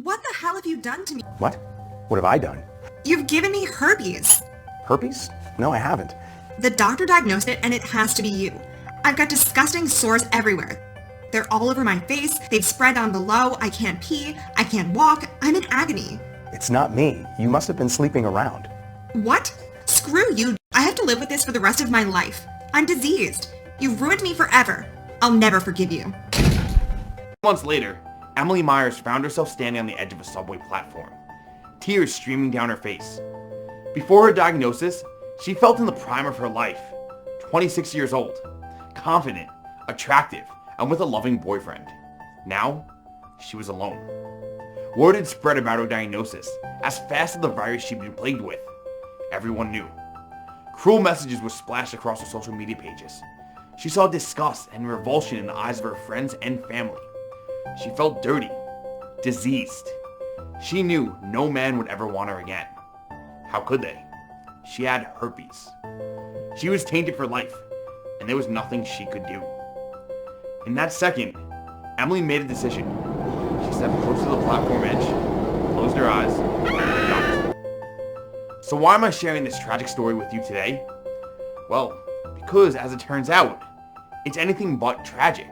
What the hell have you done to me? What? What have I done? You've given me herpes. Herpes? No, I haven't. The doctor diagnosed it and it has to be you. I've got disgusting sores everywhere. They're all over my face, they've spread down below, I can't pee, I can't walk, I'm in agony. It's not me. You must have been sleeping around. What? Screw you. I have to live with this for the rest of my life. I'm diseased. You've ruined me forever. I'll never forgive you. Months later, Emily Myers found herself standing on the edge of a subway platform, tears streaming down her face. Before her diagnosis, she felt in the prime of her life, 26 years old, confident, attractive, and with a loving boyfriend. Now, she was alone. Word had spread about her diagnosis as fast as the virus she'd been plagued with. Everyone knew. Cruel messages were splashed across her social media pages. She saw disgust and revulsion in the eyes of her friends and family. She felt dirty, diseased. She knew no man would ever want her again. How could they? She had herpes. She was tainted for life, and there was nothing she could do. In that second, Emily made a decision. She stepped close to the platform edge, closed her eyes, and ducked. So why am I sharing this tragic story with you today? Well, because as it turns out, it's anything but tragic.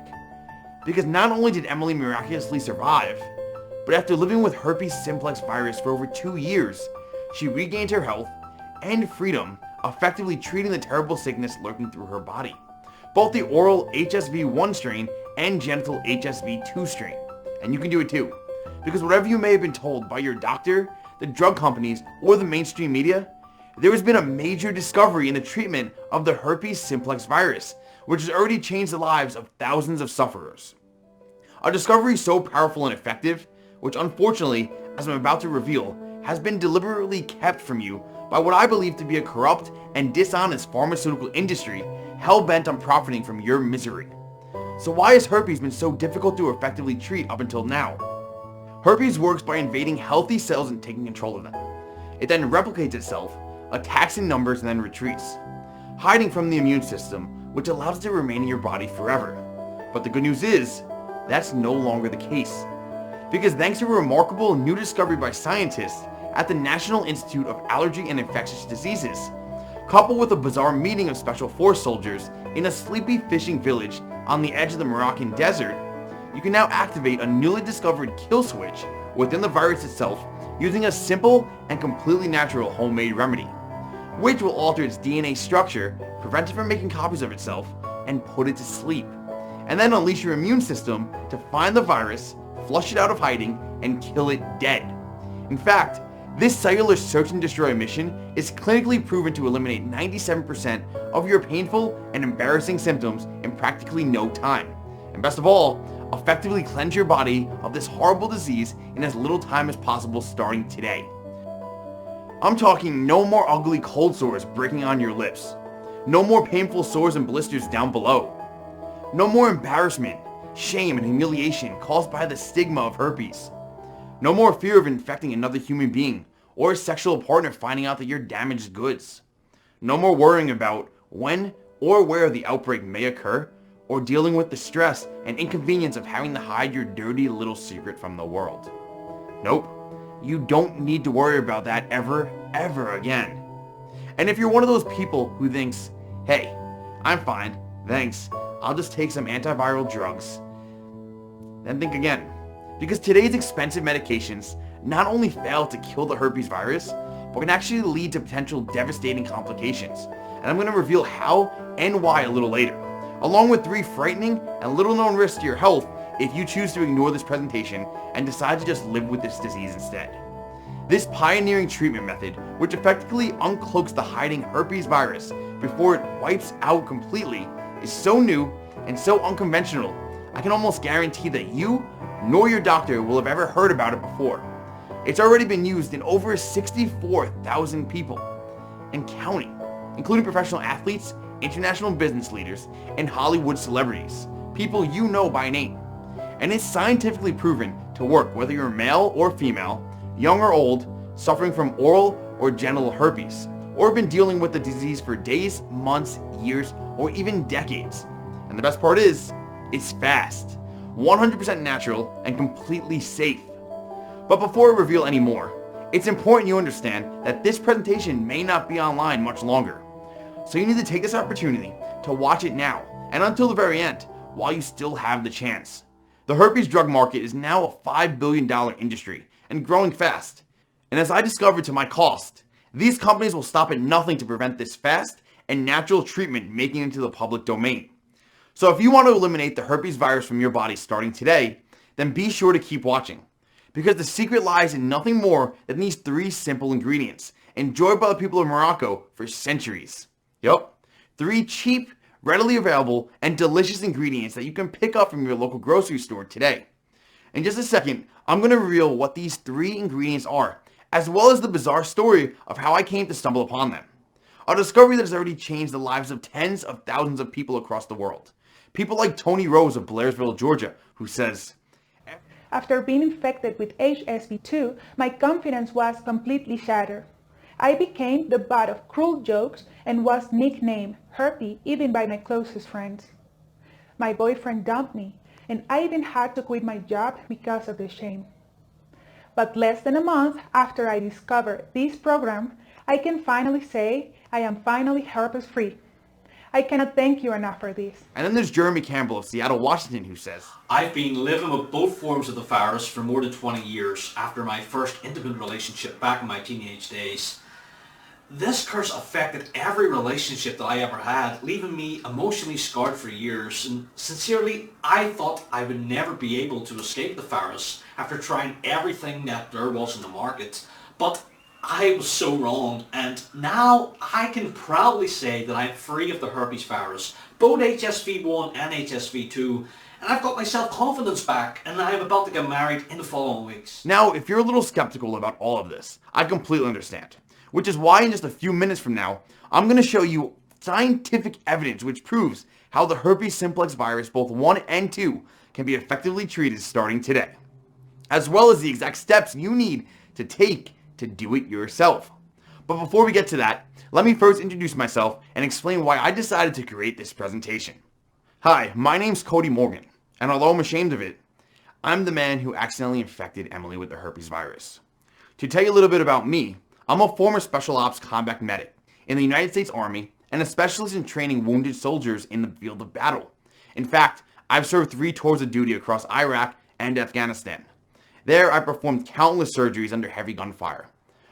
Because not only did Emily miraculously survive, but after living with herpes simplex virus for over 2 years, she regained her health and freedom, effectively treating the terrible sickness lurking through her body. Both the oral HSV1 strain and genital HSV2 strain. And you can do it too. Because whatever you may have been told by your doctor, the drug companies, or the mainstream media, there has been a major discovery in the treatment of the herpes simplex virus, which has already changed the lives of thousands of sufferers. A discovery so powerful and effective, which unfortunately, as I'm about to reveal, has been deliberately kept from you by what I believe to be a corrupt and dishonest pharmaceutical industry hell-bent on profiting from your misery. So why has herpes been so difficult to effectively treat up until now? Herpes works by invading healthy cells and taking control of them. It then replicates itself, attacks in numbers, and then retreats, hiding from the immune system, which allows it to remain in your body forever. But the good news is, that's no longer the case. Because thanks to a remarkable new discovery by scientists at the National Institute of Allergy and Infectious Diseases, coupled with a bizarre meeting of Special Force soldiers in a sleepy fishing village on the edge of the Moroccan desert, you can now activate a newly discovered kill switch within the virus itself using a simple and completely natural homemade remedy, which will alter its DNA structure, prevent it from making copies of itself, and put it to sleep, and then unleash your immune system to find the virus, flush it out of hiding, and kill it dead. In fact, this cellular search and destroy mission is clinically proven to eliminate 97% of your painful and embarrassing symptoms in practically no time. And best of all, effectively cleanse your body of this horrible disease in as little time as possible starting today. I'm talking no more ugly cold sores breaking on your lips. No more painful sores and blisters down below. No more embarrassment, shame, and humiliation caused by the stigma of herpes. No more fear of infecting another human being or a sexual partner finding out that you're damaged goods. No more worrying about when or where the outbreak may occur, or dealing with the stress and inconvenience of having to hide your dirty little secret from the world. Nope, you don't need to worry about that ever again. And if you're one of those people who thinks, hey, I'm fine, thanks, I'll just take some antiviral drugs, then think again. Because today's expensive medications not only fail to kill the herpes virus, but can actually lead to potential devastating complications. And I'm going to reveal how and why a little later, along with 3 frightening and little known risks to your health if you choose to ignore this presentation and decide to just live with this disease instead. This pioneering treatment method, which effectively uncloaks the hiding herpes virus before it wipes out completely, is so new and so unconventional, I can almost guarantee that you nor your doctor will have ever heard about it before. It's already been used in over 64,000 people and counting, including professional athletes, international business leaders, and Hollywood celebrities, people you know by name. And it's scientifically proven to work whether you're male or female, young or old, suffering from oral or genital herpes, or have been dealing with the disease for days, months, years, or even decades. And the best part is, it's fast, 100% natural, and completely safe. But before I reveal any more, it's important you understand that this presentation may not be online much longer. So you need to take this opportunity to watch it now and until the very end while you still have the chance. The herpes drug market is now a $5 billion industry and growing fast. And as I discovered to my cost, these companies will stop at nothing to prevent this fast and natural treatment making it into the public domain. So if you want to eliminate the herpes virus from your body starting today, then be sure to keep watching. Because the secret lies in nothing more than these 3 simple ingredients, enjoyed by the people of Morocco for centuries. Yup, 3 cheap, readily available, and delicious ingredients that you can pick up from your local grocery store today. In just a second, I'm going to reveal what these 3 ingredients are, as well as the bizarre story of how I came to stumble upon them. A discovery that has already changed the lives of tens of thousands of people across the world. People like Tony Rose of Blairsville, Georgia, who says, "After being infected with HSV2, my confidence was completely shattered. I became the butt of cruel jokes and was nicknamed Herpes even by my closest friends. My boyfriend dumped me, and I even had to quit my job because of the shame. But less than a month after I discovered this program, I can finally say I am finally herpes free. I cannot thank you enough for this." And then there's Jeremy Campbell of Seattle, Washington, who says, "I've been living with both forms of the virus for more than 20 years after my first intimate relationship back in my teenage days. This curse affected every relationship that I ever had, leaving me emotionally scarred for years, and sincerely, I thought I would never be able to escape the virus after trying everything that there was in the market. But I was so wrong, and now I can proudly say that I'm free of the herpes virus, both HSV1 and HSV2, and I've got my self-confidence back, and I'm about to get married in the following weeks." Now, if you're a little skeptical about all of this, I completely understand. Which is why in just a few minutes from now, I'm going to show you scientific evidence which proves how the herpes simplex virus, both 1 and 2, can be effectively treated starting today. As well as the exact steps you need to take to do it yourself. But before we get to that, let me first introduce myself and explain why I decided to create this presentation. Hi, my name's Cody Morgan, and although I'm ashamed of it, I'm the man who accidentally infected Emily with the herpes virus. To tell you a little bit about me, I'm a former Special Ops combat medic in the United States Army and a specialist in training wounded soldiers in the field of battle. In fact, I've served 3 tours of duty across Iraq and Afghanistan. There, I performed countless surgeries under heavy gunfire.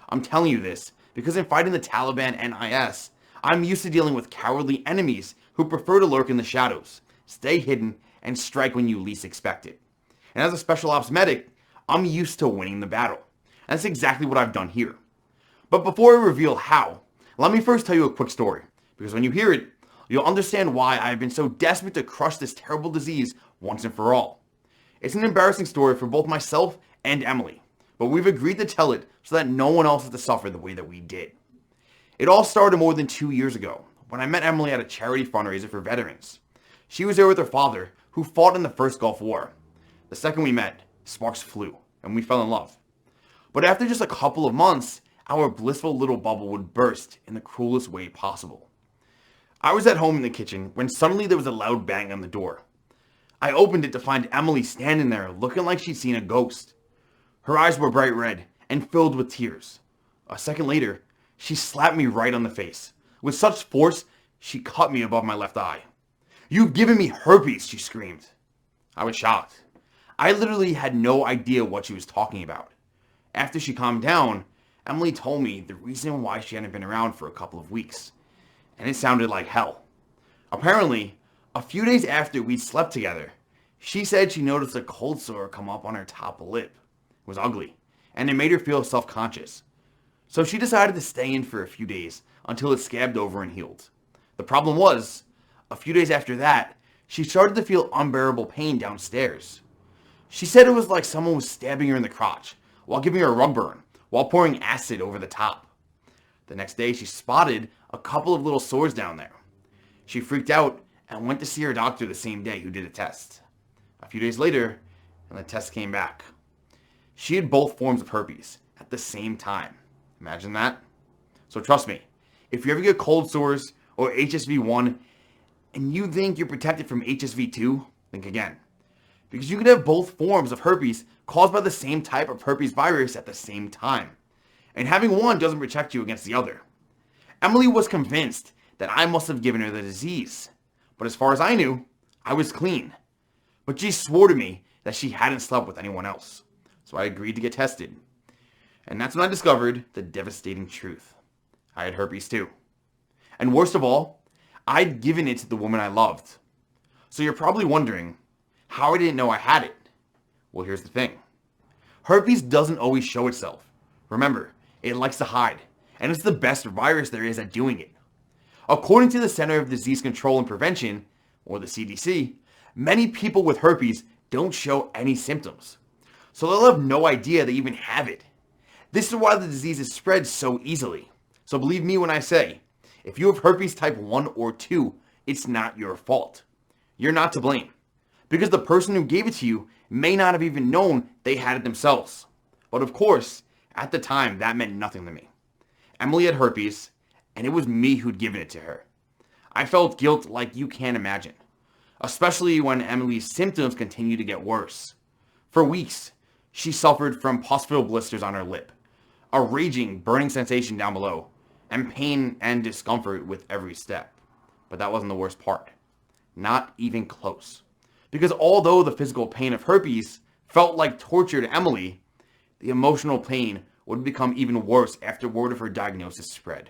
I'm telling you this because in fighting the Taliban and IS, I'm used to dealing with cowardly enemies who prefer to lurk in the shadows, stay hidden, and strike when you least expect it. And as a Special Ops medic, I'm used to winning the battle. And that's exactly what I've done here. But before I reveal how, let me first tell you a quick story, because when you hear it, you'll understand why I've been so desperate to crush this terrible disease once and for all. It's an embarrassing story for both myself and Emily, but we've agreed to tell it so that no one else has to suffer the way that we did. It all started more than 2 years ago, when I met Emily at a charity fundraiser for veterans. She was there with her father, who fought in the first Gulf War. The second we met, sparks flew, and we fell in love. But after just a couple of months, our blissful little bubble would burst in the cruelest way possible. I was at home in the kitchen when suddenly there was a loud bang on the door. I opened it to find Emily standing there looking like she'd seen a ghost. Her eyes were bright red and filled with tears. A second later, she slapped me right on the face. With such force, she cut me above my left eye. "You've given me herpes," she screamed. I was shocked. I literally had no idea what she was talking about. After she calmed down, Emily told me the reason why she hadn't been around for a couple of weeks. And it sounded like hell. Apparently, a few days after we'd slept together, she said she noticed a cold sore come up on her top lip. It was ugly, and it made her feel self-conscious. So she decided to stay in for a few days until it scabbed over and healed. The problem was, a few days after that, she started to feel unbearable pain downstairs. She said it was like someone was stabbing her in the crotch while giving her a rug burn, while pouring acid over the top. The next day, she spotted a couple of little sores down there. She freaked out and went to see her doctor the same day, who did a test. A few days later, and the test came back. She had both forms of herpes at the same time. Imagine that. So trust me, if you ever get cold sores or HSV1 and you think you're protected from HSV2, think again. because you could have both forms of herpes caused by the same type of herpes virus at the same time, and having one doesn't protect you against the other. Emily was convinced that I must have given her the disease, but as far as I knew, I was clean. But she swore to me that she hadn't slept with anyone else, so I agreed to get tested. And that's when I discovered the devastating truth. I had herpes too. And worst of all, I'd given it to the woman I loved. So you're probably wondering how I didn't know I had it. Well, here's the thing. Herpes doesn't always show itself. Remember, it likes to hide, and it's the best virus there is at doing it. According to the Center of Disease Control and Prevention, or the CDC, many people with herpes don't show any symptoms. So they'll have no idea they even have it. This is why the disease is spread so easily. So believe me when I say, if you have herpes type 1 or 2, it's not your fault. You're not to blame, because the person who gave it to you may not have even known they had it themselves. But of course, at the time, that meant nothing to me. Emily had herpes, and it was me who'd given it to her. I felt guilt like you can't imagine, especially when Emily's symptoms continued to get worse. For weeks, she suffered from pustular blisters on her lip, a raging, burning sensation down below, and pain and discomfort with every step. But that wasn't the worst part. Not even close. Because although the physical pain of herpes felt like torture to Emily, the emotional pain would become even worse after word of her diagnosis spread.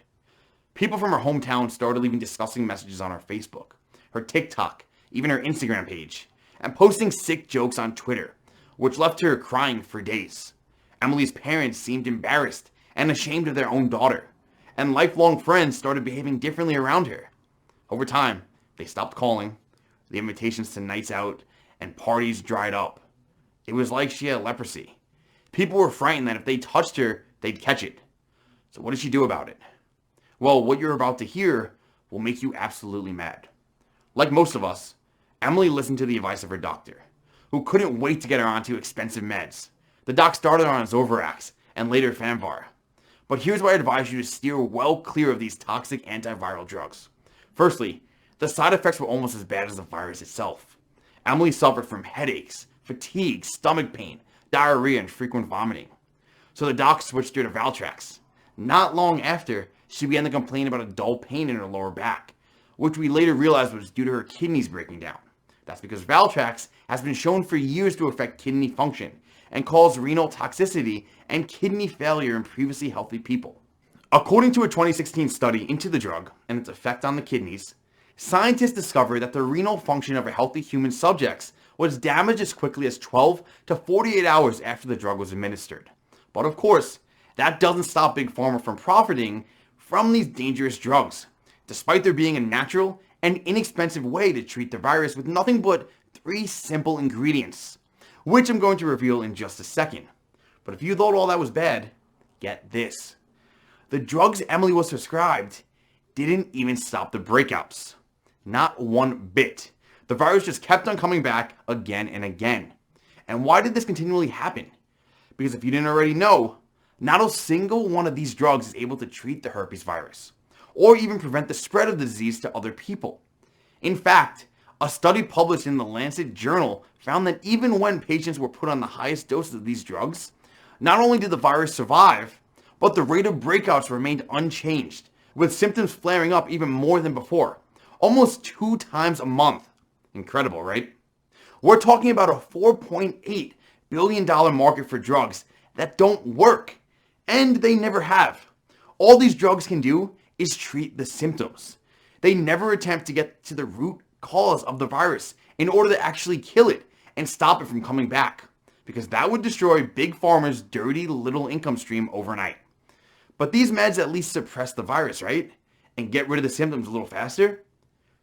People from her hometown started leaving disgusting messages on her Facebook, her TikTok, even her Instagram page, and posting sick jokes on Twitter, which left her crying for days. Emily's parents seemed embarrassed and ashamed of their own daughter, and lifelong friends started behaving differently around her. Over time, they stopped calling, the invitations to nights out and parties dried up. It was like she had leprosy. People were frightened that if they touched her, they'd catch it. So what did she do about it? Well, what you're about to hear will make you absolutely mad. Like most of us, Emily listened to the advice of her doctor, who couldn't wait to get her onto expensive meds. The doc started her on Zovirax and later Fanvar. But here's why I advise you to steer well clear of these toxic antiviral drugs. Firstly, the side effects were almost as bad as the virus itself. Emily suffered from headaches, fatigue, stomach pain, diarrhea, and frequent vomiting. So the doc switched her to Valtrex. Not long after, she began to complain about a dull pain in her lower back, which we later realized was due to her kidneys breaking down. That's because Valtrex has been shown for years to affect kidney function and cause renal toxicity and kidney failure in previously healthy people. According to a 2016 study into the drug and its effect on the kidneys, scientists discovered that the renal function of a healthy human subjects was damaged as quickly as 12 to 48 hours after the drug was administered. But of course, that doesn't stop Big Pharma from profiting from these dangerous drugs, despite there being a natural and inexpensive way to treat the virus with nothing but 3 simple ingredients, which I'm going to reveal in just a second. But if you thought all that was bad, get this. The drugs Emily was prescribed didn't even stop the breakouts. Not one bit. The virus just kept on coming back again and again. And why did this continually happen? Because if you didn't already know, not a single one of these drugs is able to treat the herpes virus, or even prevent the spread of the disease to other people. In fact, a study published in the Lancet journal found that even when patients were put on the highest doses of these drugs, not only did the virus survive, but the rate of breakouts remained unchanged, with symptoms flaring up even more than before, almost 2 times a month. Incredible, right? We're talking about a $4.8 billion market for drugs that don't work, and they never have. All these drugs can do is treat the symptoms. They never attempt to get to the root cause of the virus in order to actually kill it and stop it from coming back, because that would destroy Big Pharma's dirty little income stream overnight. But these meds at least suppress the virus, right? And get rid of the symptoms a little faster?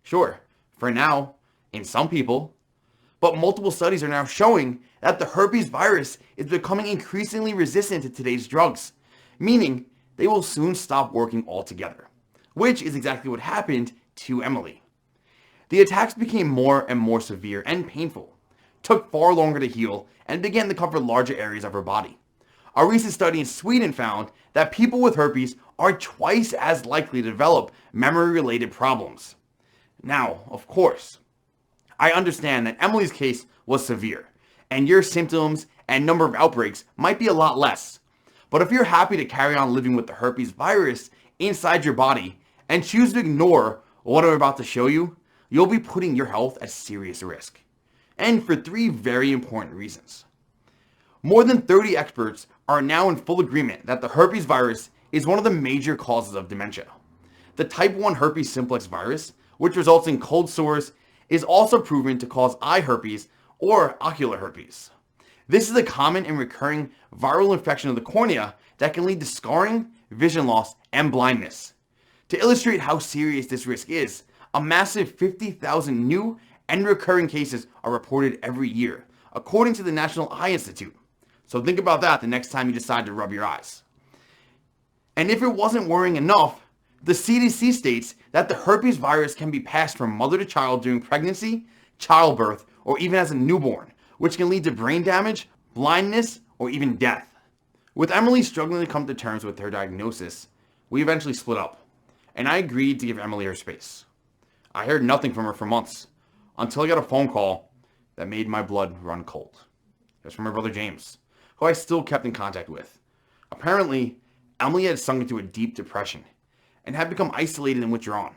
Sure, for now, in some people. But multiple studies are now showing that the herpes virus is becoming increasingly resistant to today's drugs, meaning they will soon stop working altogether, which is exactly what happened to Emily. The attacks became more and more severe and painful, took far longer to heal, and began to cover larger areas of her body. A recent study in Sweden found that people with herpes are twice as likely to develop memory-related problems. Now, of course, I understand that Emily's case was severe, and your symptoms and number of outbreaks might be a lot less. But if you're happy to carry on living with the herpes virus inside your body and choose to ignore what I'm about to show you, you'll be putting your health at serious risk. And for 3 very important reasons. More than 30 experts are now in full agreement that the herpes virus is one of the major causes of dementia. The type 1 herpes simplex virus, which results in cold sores, is also proven to cause eye herpes or ocular herpes. This is a common and recurring viral infection of the cornea that can lead to scarring, vision loss, and blindness. To illustrate how serious this risk is, a massive 50,000 new and recurring cases are reported every year, according to the National Eye Institute. So think about that the next time you decide to rub your eyes. And if it wasn't worrying enough, the CDC states that the herpes virus can be passed from mother to child during pregnancy, childbirth, or even as a newborn, which can lead to brain damage, blindness, or even death. With Emily struggling to come to terms with her diagnosis, we eventually split up, and I agreed to give Emily her space. I heard nothing from her for months, until I got a phone call that made my blood run cold. It was from her brother James, who I still kept in contact with. Apparently, Emily had sunk into a deep depression and had become isolated and withdrawn.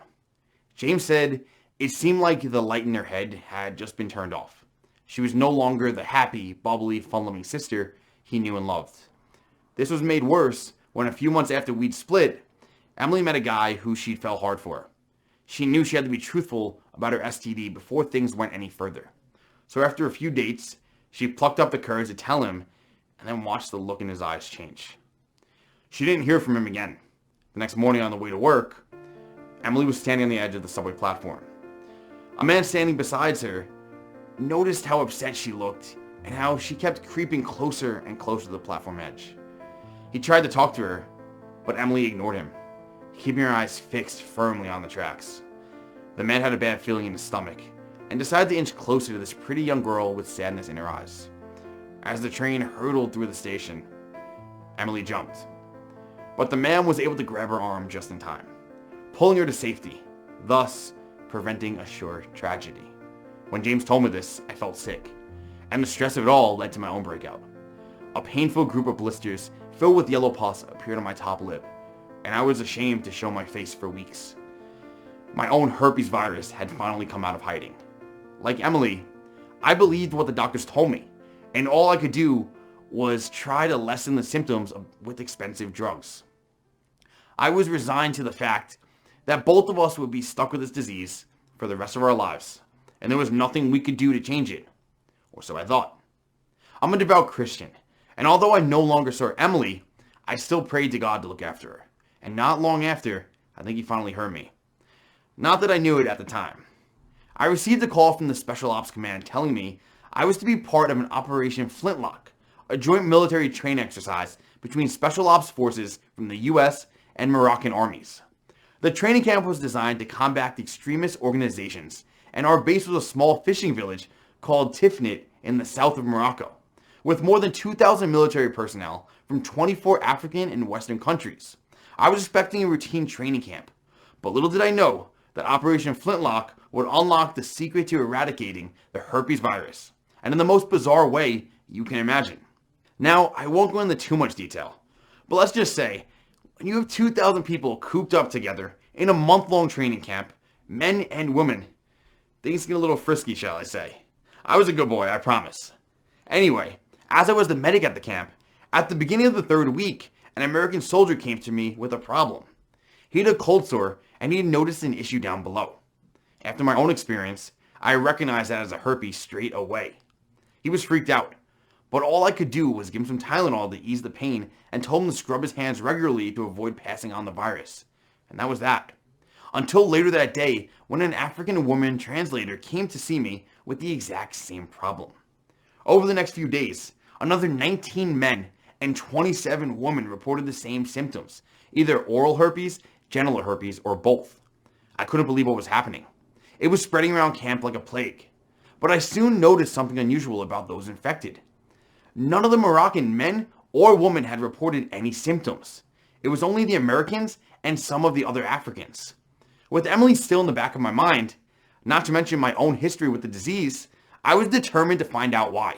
James said it seemed like the light in her head had just been turned off. She was no longer the happy, bubbly, fun-loving sister he knew and loved. This was made worse when a few months after we'd split, Emily met a guy who she fell hard for. She knew she had to be truthful about her STD before things went any further. So after a few dates, she plucked up the courage to tell him and then watched the look in his eyes change. She didn't hear from him again. The next morning on the way to work, Emily was standing on the edge of the subway platform. A man standing beside her noticed how upset she looked and how she kept creeping closer and closer to the platform edge. He tried to talk to her, but Emily ignored him, keeping her eyes fixed firmly on the tracks. The man had a bad feeling in his stomach and decided to inch closer to this pretty young girl with sadness in her eyes. As the train hurtled through the station, Emily jumped. But the man was able to grab her arm just in time, pulling her to safety, thus preventing a sure tragedy. When James told me this, I felt sick, and the stress of it all led to my own breakout. A painful group of blisters filled with yellow pus appeared on my top lip, and I was ashamed to show my face for weeks. My own herpes virus had finally come out of hiding. Like Emily, I believed what the doctors told me, and all I could do was try to lessen the symptoms with expensive drugs. I was resigned to the fact that both of us would be stuck with this disease for the rest of our lives, and there was nothing we could do to change it, or so I thought. I'm a devout Christian, and although I no longer saw Emily, I still prayed to God to look after her, and not long after, I think he finally heard me. Not that I knew it at the time. I received a call from the Special Ops Command telling me I was to be part of an Operation Flintlock, a joint military training exercise between Special Ops forces from the US and Moroccan armies. The training camp was designed to combat the extremist organizations, and our base was a small fishing village called Tifnit in the south of Morocco, with more than 2,000 military personnel from 24 African and Western countries. I was expecting a routine training camp, but little did I know that Operation Flintlock would unlock the secret to eradicating the herpes virus, and in the most bizarre way you can imagine. Now, I won't go into too much detail, but let's just say, when you have 2,000 people cooped up together in a month-long training camp, men and women, things get a little frisky, shall I say. I was a good boy, I promise. Anyway, as I was the medic at the camp, at the beginning of the 3rd week, an American soldier came to me with a problem. He had a cold sore, and he had noticed an issue down below. After my own experience, I recognized that as a herpes straight away. He was freaked out, but all I could do was give him some Tylenol to ease the pain and told him to scrub his hands regularly to avoid passing on the virus. And that was that. Until later that day, when an African woman translator came to see me with the exact same problem. Over the next few days, another 19 men and 27 women reported the same symptoms, either oral herpes, genital herpes, or both. I couldn't believe what was happening. It was spreading around camp like a plague. But I soon noticed something unusual about those infected. None of the Moroccan men or women had reported any symptoms. It was only the Americans and some of the other Africans. With Emily still in the back of my mind, not to mention my own history with the disease, I was determined to find out why.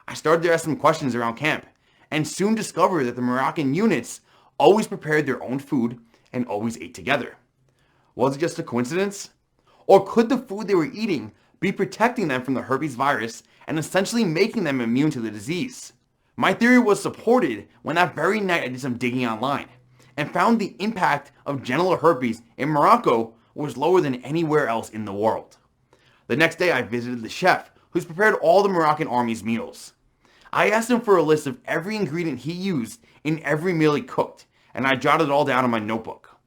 I started to ask some questions around camp, and soon discovered that the Moroccan units always prepared their own food and always ate together. Was it just a coincidence? Or could the food they were eating be protecting them from the herpes virus and essentially making them immune to the disease? My theory was supported when that very night I did some digging online and found the impact of genital herpes in Morocco was lower than anywhere else in the world. The next day I visited the chef who's prepared all the Moroccan army's meals. I asked him for a list of every ingredient he used in every meal he cooked, and I jotted it all down in my notebook.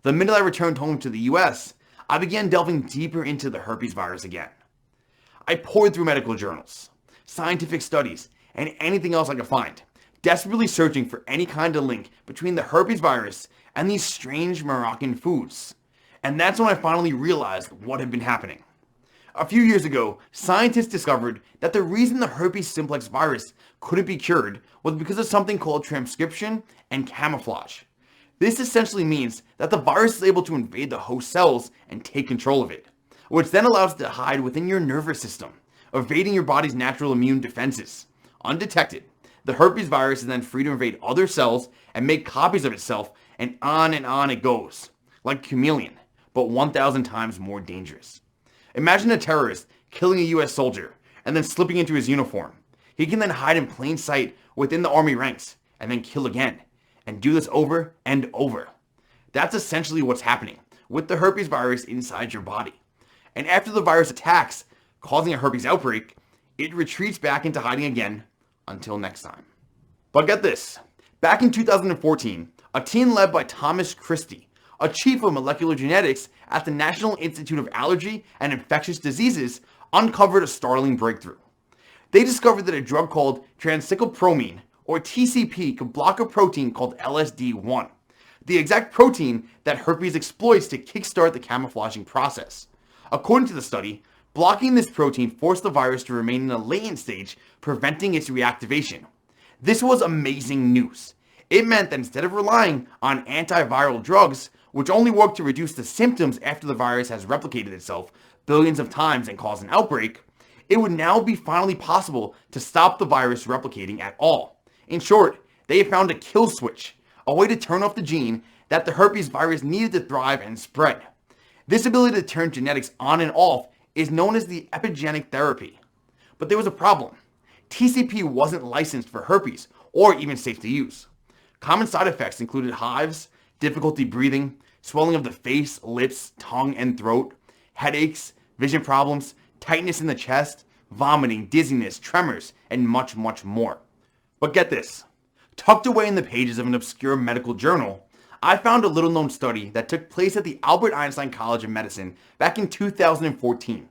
The minute I returned home to the US, I began delving deeper into the herpes virus again. I poured through medical journals, scientific studies, and anything else I could find, desperately searching for any kind of link between the herpes virus and these strange Moroccan foods. And that's when I finally realized what had been happening. A few years ago, scientists discovered that the reason the herpes simplex virus couldn't be cured was because of something called transcription and camouflage. This essentially means that the virus is able to invade the host cells and take control of it, which then allows it to hide within your nervous system, evading your body's natural immune defenses. Undetected, the herpes virus is then free to invade other cells and make copies of itself, and on it goes, like a chameleon, but 1,000 times more dangerous. Imagine a terrorist killing a US soldier and then slipping into his uniform. He can then hide in plain sight within the army ranks and then kill again, and do this over and over. That's essentially what's happening with the herpes virus inside your body. And after the virus attacks, causing a herpes outbreak, it retreats back into hiding again until next time. But get this, back in 2014, a team led by Thomas Christie, a chief of molecular genetics at the National Institute of Allergy and Infectious Diseases, uncovered a startling breakthrough. They discovered that a drug called transcyclopromine, or TCP, could block a protein called LSD1, the exact protein that herpes exploits to kickstart the camouflaging process. According to the study, blocking this protein forced the virus to remain in a latent stage, preventing its reactivation. This was amazing news. It meant that instead of relying on antiviral drugs, which only work to reduce the symptoms after the virus has replicated itself billions of times and caused an outbreak, it would now be finally possible to stop the virus replicating at all. In short, they have found a kill switch, a way to turn off the gene that the herpes virus needed to thrive and spread. This ability to turn genetics on and off is known as the epigenetic therapy. But there was a problem. TCP wasn't licensed for herpes or even safe to use. Common side effects included hives, difficulty breathing, swelling of the face, lips, tongue, and throat, headaches, vision problems, tightness in the chest, vomiting, dizziness, tremors, and much, much more. But get this, tucked away in the pages of an obscure medical journal, I found a little-known study that took place at the Albert Einstein College of Medicine back in 2014.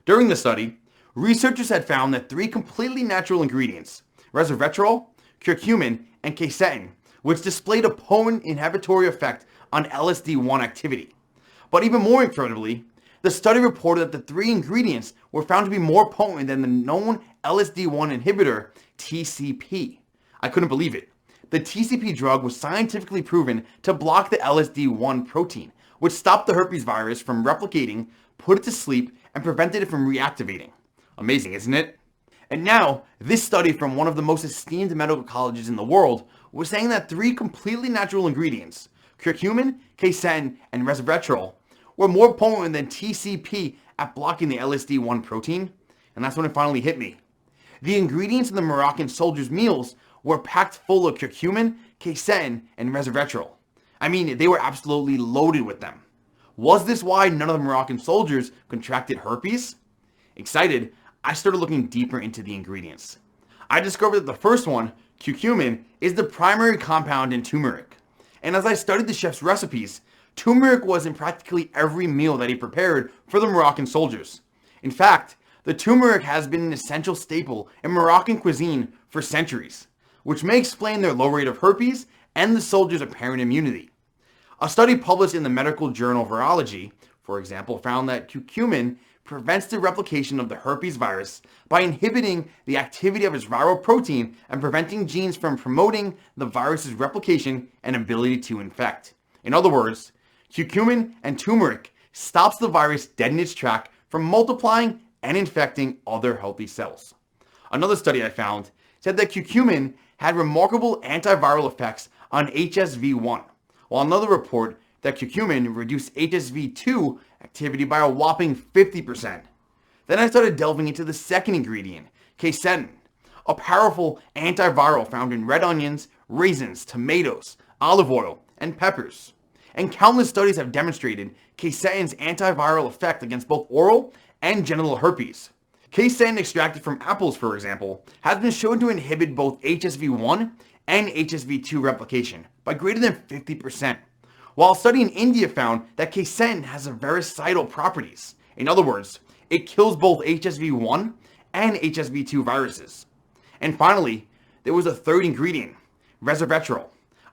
During the study, researchers had found that 3 completely natural ingredients, resveratrol, curcumin, and quercetin, which displayed a potent inhibitory effect on LSD1 activity. But even more incredibly, the study reported that the 3 ingredients were found to be more potent than the known LSD1 inhibitor, TCP. I couldn't believe it. The TCP drug was scientifically proven to block the LSD1 protein, which stopped the herpes virus from replicating, put it to sleep, and prevented it from reactivating. Amazing, isn't it? And now, this study from one of the most esteemed medical colleges in the world was saying that 3 completely natural ingredients, curcumin, quercetin, and resveratrol, were more potent than TCP at blocking the LSD1 protein. And that's when it finally hit me. The ingredients in the Moroccan soldiers' meals were packed full of curcumin, quercetin, and resveratrol. I mean, they were absolutely loaded with them. Was this why none of the Moroccan soldiers contracted herpes? Excited, I started looking deeper into the ingredients. I discovered that the first one, curcumin, is the primary compound in turmeric. And as I studied the chef's recipes, turmeric was in practically every meal that he prepared for the Moroccan soldiers. In fact, the turmeric has been an essential staple in Moroccan cuisine for centuries, which may explain their low rate of herpes and the soldiers' apparent immunity. A study published in the medical journal Virology, for example, found that curcumin prevents the replication of the herpes virus by inhibiting the activity of its viral protein and preventing genes from promoting the virus's replication and ability to infect. In other words, curcumin and turmeric stops the virus dead in its track from multiplying and infecting other healthy cells. Another study I found said that curcumin had remarkable antiviral effects on HSV1, while another report that curcumin reduced HSV2 activity by a whopping 50%. Then I started delving into the second ingredient, quercetin, a powerful antiviral found in red onions, raisins, tomatoes, olive oil, and peppers. And countless studies have demonstrated quercetin's antiviral effect against both oral and genital herpes. Quercetin extracted from apples, for example, has been shown to inhibit both HSV1 and HSV2 replication by greater than 50%, while a study in India found that quercetin has virucidal properties. In other words, it kills both HSV1 and HSV2 viruses. And finally, there was a third ingredient, resveratrol,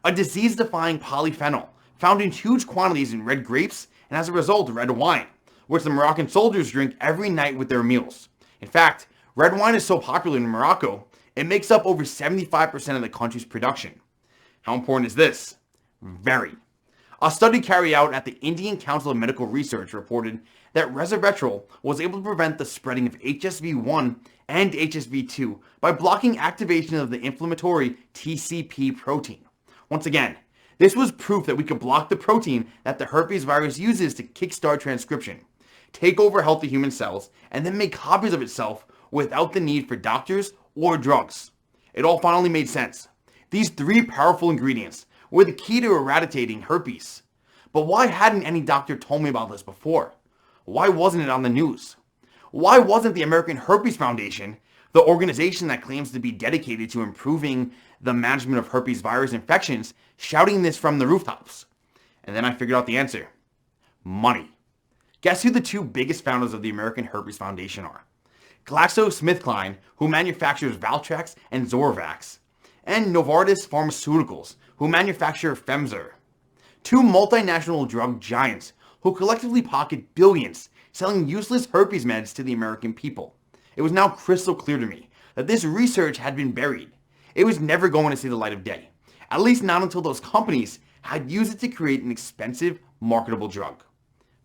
a disease-defying polyphenol found in huge quantities in red grapes and as a result red wine, which the Moroccan soldiers drink every night with their meals. In fact, red wine is so popular in Morocco, it makes up over 75% of the country's production. How important is this? Very. A study carried out at the Indian Council of Medical Research reported that resveratrol was able to prevent the spreading of HSV1 and HSV2 by blocking activation of the inflammatory TCP protein. Once again, this was proof that we could block the protein that the herpes virus uses to kickstart transcription, take over healthy human cells, and then make copies of itself without the need for doctors or drugs. It all finally made sense. These three powerful ingredients were the key to eradicating herpes. But why hadn't any doctor told me about this before? Why wasn't it on the news? Why wasn't the American Herpes Foundation, the organization that claims to be dedicated to improving the management of herpes virus infections, shouting this from the rooftops? And then I figured out the answer. Money. Guess who the two biggest founders of the American Herpes Foundation are? GlaxoSmithKline, who manufactures Valtrex and Zorvax, and Novartis Pharmaceuticals, who manufacture Femzor. Two multinational drug giants who collectively pocket billions selling useless herpes meds to the American people. It was now crystal clear to me that this research had been buried. It was never going to see the light of day, at least not until those companies had used it to create an expensive, marketable drug.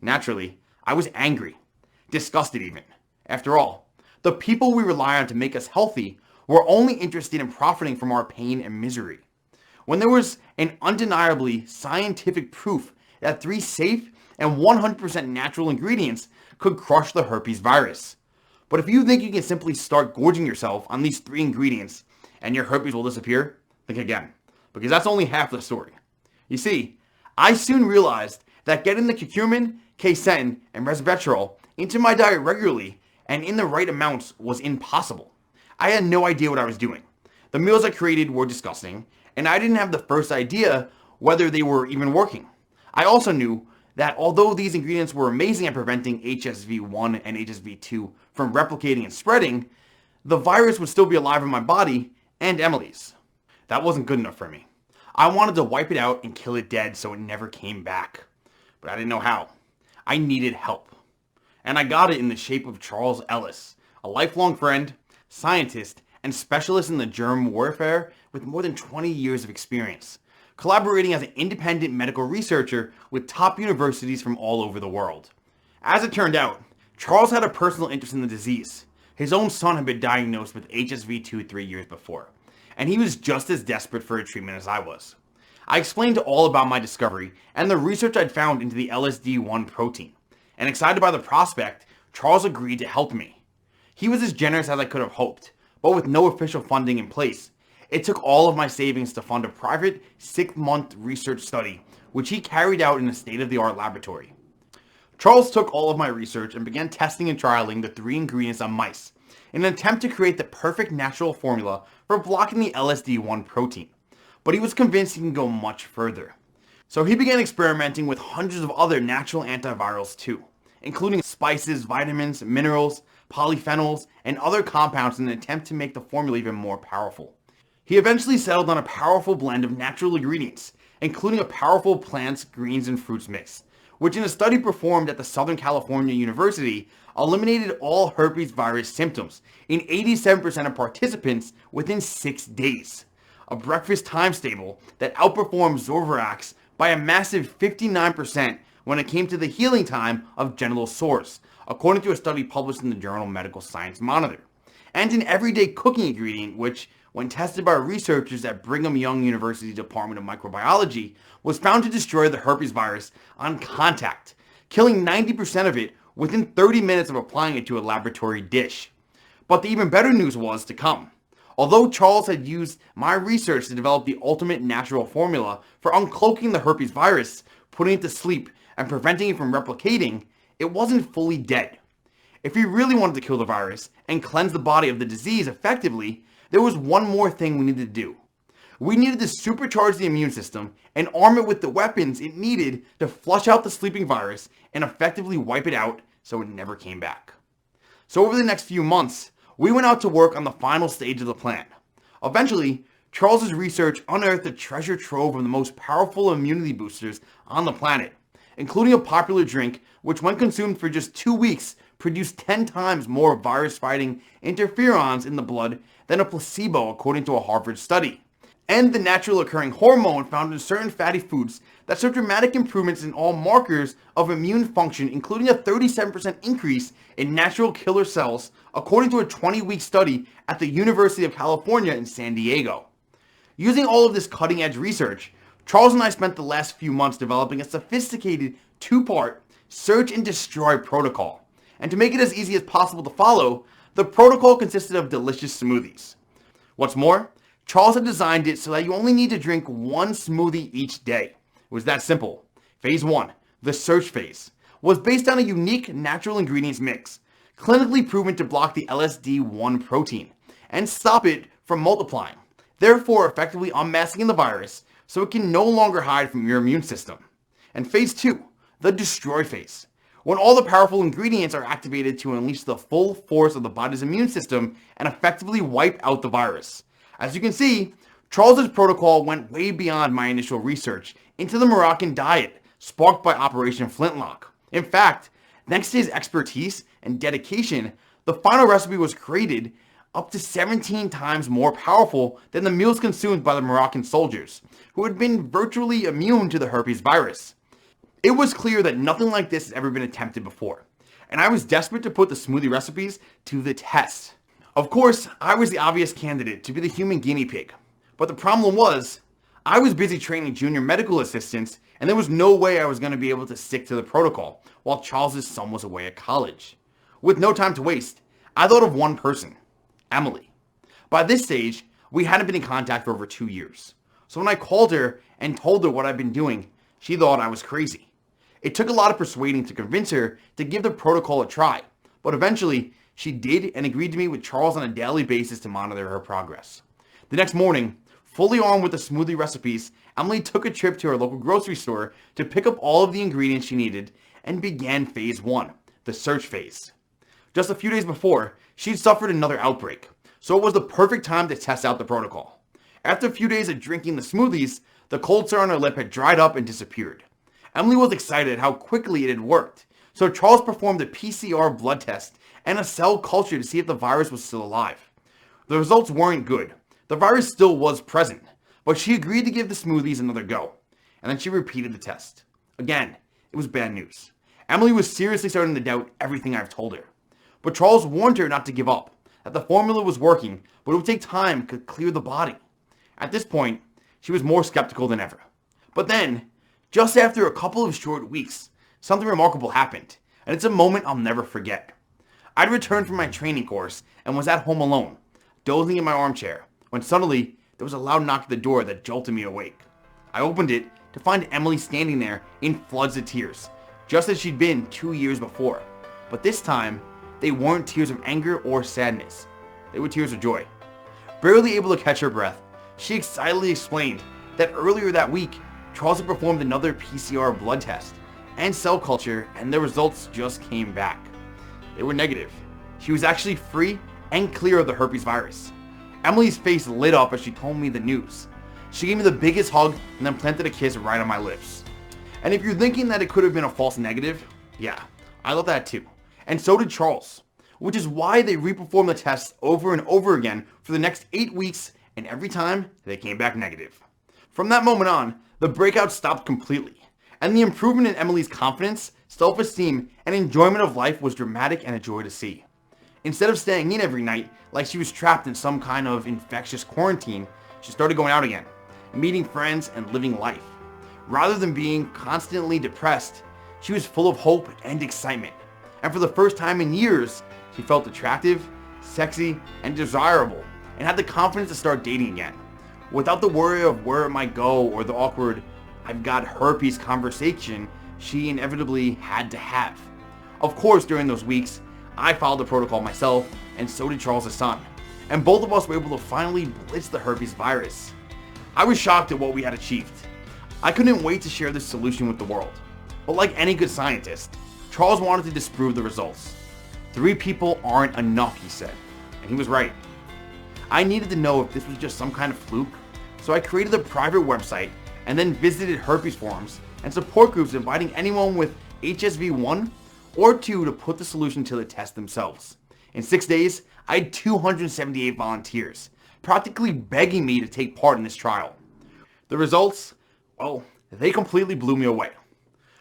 Naturally, I was angry, disgusted even. After all, the people we rely on to make us healthy were only interested in profiting from our pain and misery. When there was an undeniably scientific proof that 3 safe and 100% natural ingredients could crush the herpes virus. But if you think you can simply start gorging yourself on these 3 ingredients and your herpes will disappear, think again, because that's only half the story. You see, I soon realized that getting the curcumin, quercetin, and resveratrol into my diet regularly and in the right amounts was impossible. I had no idea what I was doing. The meals I created were disgusting, and I didn't have the first idea whether they were even working. I also knew that although these ingredients were amazing at preventing HSV1 and HSV2 from replicating and spreading, the virus would still be alive in my body and Emily's. That wasn't good enough for me. I wanted to wipe it out and kill it dead so it never came back. But I didn't know how. I needed help. And I got it in the shape of Charles Ellis, a lifelong friend, scientist, and specialist in the germ warfare with more than 20 years of experience, collaborating as an independent medical researcher with top universities from all over the world. As it turned out, Charles had a personal interest in the disease. His own son had been diagnosed with HSV2 3 years before, and he was just as desperate for a treatment as I was. I explained all about my discovery and the research I'd found into the LSD1 protein, and excited by the prospect, Charles agreed to help me. He was as generous as I could have hoped, but with no official funding in place, it took all of my savings to fund a private 6-month research study, which he carried out in a state-of-the-art laboratory. Charles took all of my research and began testing and trialing the 3 ingredients on mice in an attempt to create the perfect natural formula for blocking the LSD1 protein. But he was convinced he can go much further. So he began experimenting with hundreds of other natural antivirals too, including spices, vitamins, minerals, polyphenols, and other compounds in an attempt to make the formula even more powerful. He eventually settled on a powerful blend of natural ingredients, including a powerful plants, greens, and fruits mix, which in a study performed at the Southern California University eliminated all herpes virus symptoms in 87% of participants within 6 days. A breakfast times table that outperformed Zorvax by a massive 59% when it came to the healing time of genital sores, according to a study published in the journal Medical Science Monitor. and an everyday cooking ingredient which, when tested by researchers at Brigham Young University Department of Microbiology, was found to destroy the herpes virus on contact, killing 90% of it within 30 minutes of applying it to a laboratory dish. But the even better news was to come. Although Charles had used my research to develop the ultimate natural formula for uncloaking the herpes virus, putting it to sleep, and preventing it from replicating, it wasn't fully dead. If we really wanted to kill the virus and cleanse the body of the disease effectively, there was one more thing we needed to do. We needed to supercharge the immune system and arm it with the weapons it needed to flush out the sleeping virus and effectively wipe it out so it never came back. So over the next few months, we went out to work on the final stage of the plan. Eventually, Charles's research unearthed a treasure trove of the most powerful immunity boosters on the planet, including a popular drink which, when consumed for just 2 weeks, produced 10 times more virus-fighting interferons in the blood than a placebo, according to a Harvard study, and the natural occurring hormone found in certain fatty foods that showed dramatic improvements in all markers of immune function, including a 37% increase in natural killer cells, according to a 20-week study at the University of California in San Diego. Using all of this cutting-edge research, Charles and I spent the last few months developing a sophisticated 2-part search and destroy protocol. And to make it as easy as possible to follow, the protocol consisted of delicious smoothies. What's more, Charles had designed it so that you only need to drink one smoothie each day. It was that simple. Phase 1, the search phase, was based on a unique natural ingredients mix, clinically proven to block the LSD1 protein and stop it from multiplying, therefore effectively unmasking the virus so it can no longer hide from your immune system. And phase 2, the destroy phase, when all the powerful ingredients are activated to unleash the full force of the body's immune system and effectively wipe out the virus. As you can see, Charles's protocol went way beyond my initial research into the Moroccan diet, sparked by Operation Flintlock. In fact, thanks to his expertise and dedication, the final recipe was created up to 17 times more powerful than the meals consumed by the Moroccan soldiers, who had been virtually immune to the herpes virus. It was clear that nothing like this had ever been attempted before, and I was desperate to put the smoothie recipes to the test. Of course, I was the obvious candidate to be the human guinea pig, but the problem was, I was busy training junior medical assistants, and there was no way I was going to be able to stick to the protocol while Charles's son was away at college. With no time to waste, I thought of one person, Emily. By this stage, we hadn't been in contact for over 2 years, so when I called her and told her what I'd been doing, she thought I was crazy. It took a lot of persuading to convince her to give the protocol a try, but eventually she did and agreed to meet with Charles on a daily basis to monitor her progress. The next morning, fully armed with the smoothie recipes, Emily took a trip to her local grocery store to pick up all of the ingredients she needed and began phase 1, the search phase. Just a few days before, she'd suffered another outbreak, so it was the perfect time to test out the protocol. After a few days of drinking the smoothies, the cold sore on her lip had dried up and disappeared. Emily was excited at how quickly it had worked, so Charles performed a PCR blood test and a cell culture to see if the virus was still alive. The results weren't good. The virus still was present, but she agreed to give the smoothies another go, and then she repeated the test. Again, it was bad news. Emily was seriously starting to doubt everything I've told her. But Charles warned her not to give up, that the formula was working, but it would take time to clear the body. At this point, she was more skeptical than ever. But then, just after a couple of short weeks, something remarkable happened, and it's a moment I'll never forget. I'd returned from my training course and was at home alone, dozing in my armchair, when suddenly there was a loud knock at the door that jolted me awake. I opened it to find Emily standing there in floods of tears, just as she'd been 2 years before. But this time, they weren't tears of anger or sadness. They were tears of joy. Barely able to catch her breath, she excitedly explained that earlier that week, Charles had performed another PCR blood test and cell culture, and the results just came back. They were negative. She was actually free and clear of the herpes virus. Emily's face lit up as she told me the news. She gave me the biggest hug and then planted a kiss right on my lips. And if you're thinking that it could have been a false negative, yeah, I thought that too. And so did Charles, which is why they reperformed the tests over and over again for the next 8 weeks, and every time they came back negative. From that moment on, the breakout stopped completely, and the improvement in Emily's confidence, self-esteem, and enjoyment of life was dramatic and a joy to see. Instead of staying in every night like she was trapped in some kind of infectious quarantine, she started going out again, meeting friends and living life. Rather than being constantly depressed, she was full of hope and excitement. And for the first time in years, she felt attractive, sexy, and desirable, and had the confidence to start dating again. Without the worry of where it might go or the awkward, "I've got herpes" conversation she inevitably had to have. Of course, during those weeks, I followed the protocol myself, and so did Charles' son. And both of us were able to finally blitz the herpes virus. I was shocked at what we had achieved. I couldn't wait to share this solution with the world. But like any good scientist, Charles wanted to disprove the results. 3 people aren't enough, he said. And he was right. I needed to know if this was just some kind of fluke, so I created a private website and then visited herpes forums and support groups inviting anyone with HSV1 or 2 to put the solution to the test themselves. In 6 days, I had 278 volunteers, practically begging me to take part in this trial. The results, well, they completely blew me away.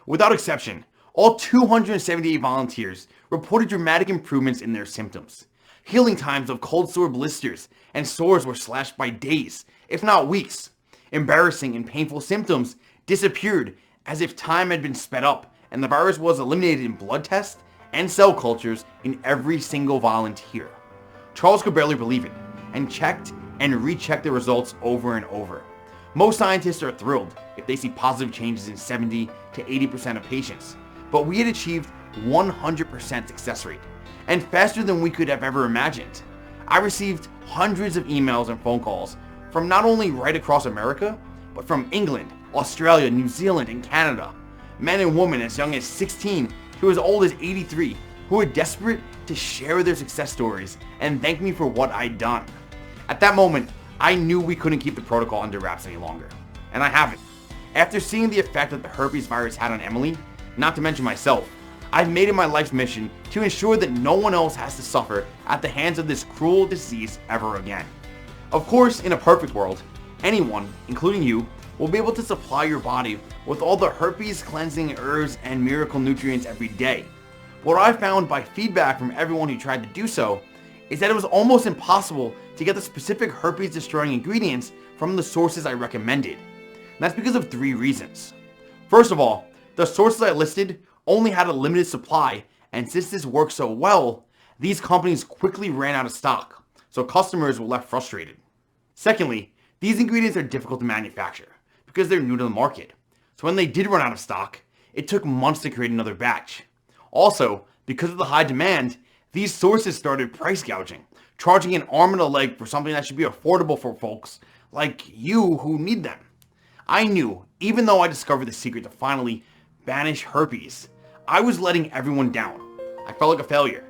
Without exception, all 278 volunteers reported dramatic improvements in their symptoms. Healing times of cold sore blisters and sores were slashed by days, if not weeks. Embarrassing and painful symptoms disappeared as if time had been sped up, and the virus was eliminated in blood tests and cell cultures in every single volunteer. Charles could barely believe it, and checked and rechecked the results over and over. Most scientists are thrilled if they see positive changes in 70 to 80% of patients, but we had achieved 100% success rate, and faster than we could have ever imagined. I received hundreds of emails and phone calls from not only right across America, but from England, Australia, New Zealand, and Canada. Men and women as young as 16 to as old as 83 who were desperate to share their success stories and thank me for what I'd done. At that moment, I knew we couldn't keep the protocol under wraps any longer, and I haven't. After seeing the effect that the herpes virus had on Emily, not to mention myself, I've made it my life's mission to ensure that no one else has to suffer at the hands of this cruel disease ever again. Of course, in a perfect world, anyone, including you, will be able to supply your body with all the herpes cleansing herbs and miracle nutrients every day. What I found by feedback from everyone who tried to do so is that it was almost impossible to get the specific herpes destroying ingredients from the sources I recommended. And that's because of 3 reasons. First of all, the sources I listed only had a limited supply, and since this worked so well, these companies quickly ran out of stock, so customers were left frustrated. Secondly, these ingredients are difficult to manufacture because they're new to the market. So when they did run out of stock, it took months to create another batch. Also, because of the high demand, these sources started price gouging, charging an arm and a leg for something that should be affordable for folks like you who need them. I knew, even though I discovered the secret to finally banish herpes, I was letting everyone down. I felt like a failure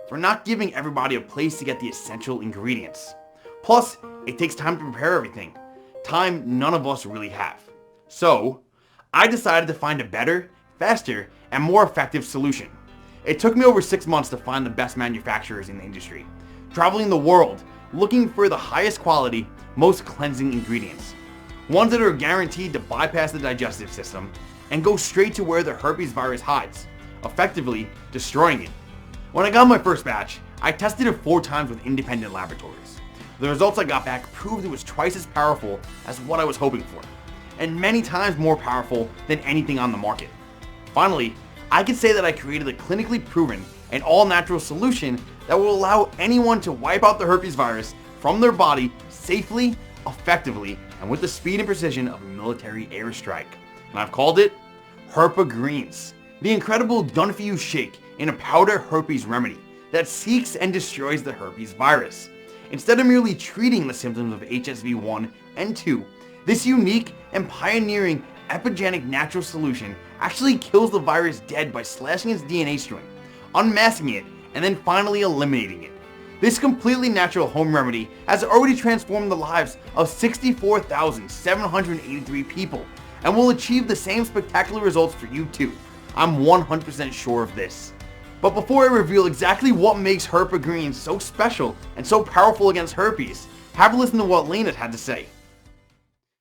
for not giving everybody a place to get the essential ingredients. Plus, it takes time to prepare everything, time none of us really have. So, I decided to find a better, faster, and more effective solution. It took me over 6 months to find the best manufacturers in the industry, traveling the world looking for the highest quality, most cleansing ingredients. Ones that are guaranteed to bypass the digestive system and go straight to where the herpes virus hides, effectively destroying it. When I got my first batch, I tested it 4 times with independent laboratories. The results I got back proved it was twice as powerful as what I was hoping for, and many times more powerful than anything on the market. Finally, I can say that I created a clinically proven and all-natural solution that will allow anyone to wipe out the herpes virus from their body safely, effectively, and with the speed and precision of a military airstrike. And I've called it HerpaGreens, the incredible done-for-you shake in a powder herpes remedy that seeks and destroys the herpes virus. Instead of merely treating the symptoms of HSV1 and 2, this unique and pioneering epigenic natural solution actually kills the virus dead by slashing its DNA string, unmasking it, and then finally eliminating it. This completely natural home remedy has already transformed the lives of 64,783 people and will achieve the same spectacular results for you too. I'm 100% sure of this. But before I reveal exactly what makes HerpaGreens so special and so powerful against herpes, have a listen to what Lena had to say.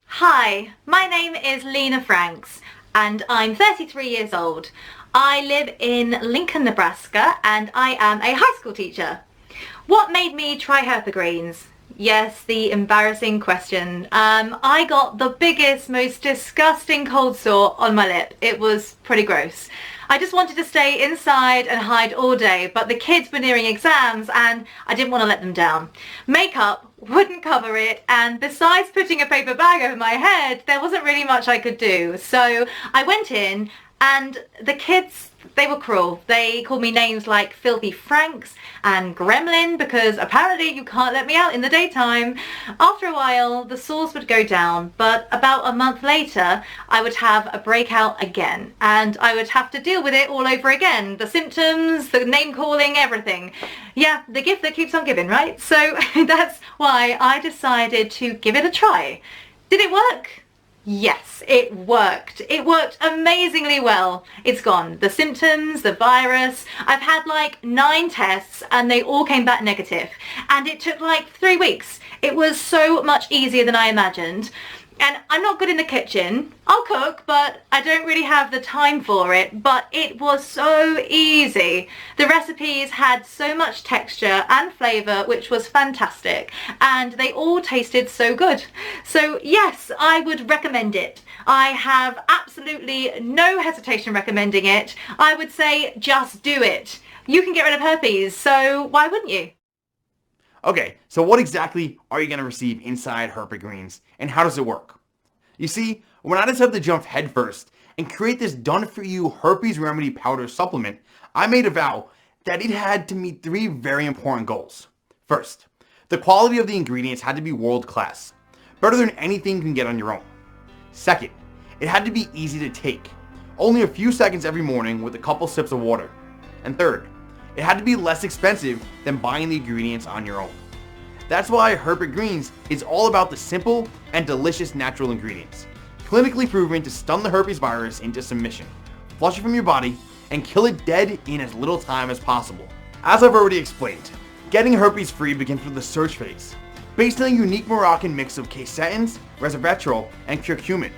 Hi, my name is Lena Franks and I'm 33 years old. I live in Lincoln, Nebraska and I am a high school teacher. What made me try HerpaGreens? Yes, the embarrassing question. I got the biggest, most disgusting cold sore on my lip. It was pretty gross. I just wanted to stay inside and hide all day, but the kids were nearing exams and I didn't want to let them down. Makeup wouldn't cover it, and besides putting a paper bag over my head, there wasn't really much I could do. So I went in, and the kids, they were cruel. They called me names like Filthy Franks and Gremlin because apparently you can't let me out in the daytime. After a while, the sores would go down, but about a month later, I would have a breakout again, and I would have to deal with it all over again. The symptoms, the name calling, everything. Yeah, the gift that keeps on giving, right? So that's why I decided to give it a try. Did it work? Yes, it worked. It worked amazingly well. It's gone. The symptoms, the virus. I've had like 9 tests and they all came back negative. And it took like 3 weeks. It was so much easier than I imagined. And I'm not good in the kitchen. I'll cook, but I don't really have the time for it. But it was so easy. The recipes had so much texture and flavour, which was fantastic. And they all tasted so good. So yes, I would recommend it. I have absolutely no hesitation recommending it. I would say just do it. You can get rid of herpes, so why wouldn't you? Okay, so what exactly are you going to receive inside HerpaGreens, and how does it work? You see, when I decided to jump headfirst and create this done-for-you herpes remedy powder supplement, I made a vow that it had to meet 3 very important goals. First, the quality of the ingredients had to be world-class, better than anything you can get on your own. Second, it had to be easy to take, only a few seconds every morning with a couple sips of water. And third, it had to be less expensive than buying the ingredients on your own. That's why HerpaGreens is all about the simple and delicious natural ingredients, clinically proven to stun the herpes virus into submission, flush it from your body, and kill it dead in as little time as possible. As I've already explained, getting herpes free begins with the search phase, based on a unique Moroccan mix of quercetins, resveratrol, and curcumin.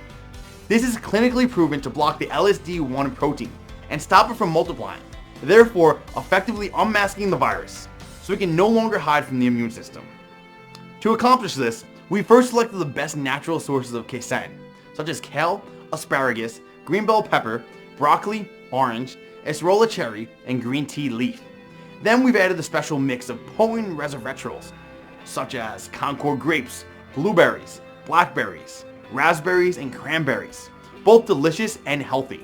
This is clinically proven to block the LSD1 protein and stop it from multiplying, therefore effectively unmasking the virus, so it can no longer hide from the immune system. To accomplish this, we first selected the best natural sources of quercetin, such as kale, asparagus, green bell pepper, broccoli, orange, acerola cherry, and green tea leaf. Then we've added the special mix of potent resveratrols, such as Concord grapes, blueberries, blackberries, raspberries, and cranberries, both delicious and healthy.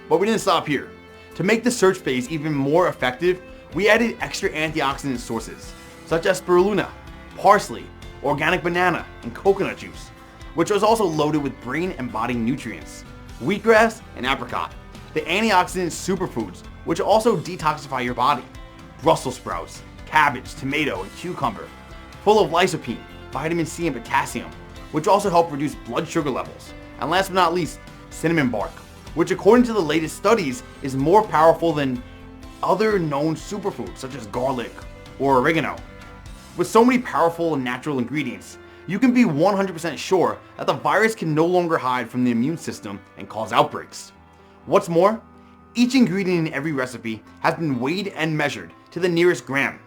But we didn't stop here. To make the search phase even more effective, we added extra antioxidant sources, such as spirulina, parsley, organic banana, and coconut juice, which was also loaded with brain and body nutrients, wheatgrass, and apricot, the antioxidant superfoods, which also detoxify your body, Brussels sprouts, cabbage, tomato, and cucumber, full of lycopene, vitamin C, and potassium, which also help reduce blood sugar levels, and last but not least, cinnamon bark, which according to the latest studies is more powerful than other known superfoods such as garlic or oregano. With so many powerful and natural ingredients, you can be 100% sure that the virus can no longer hide from the immune system and cause outbreaks. What's more, each ingredient in every recipe has been weighed and measured to the nearest gram,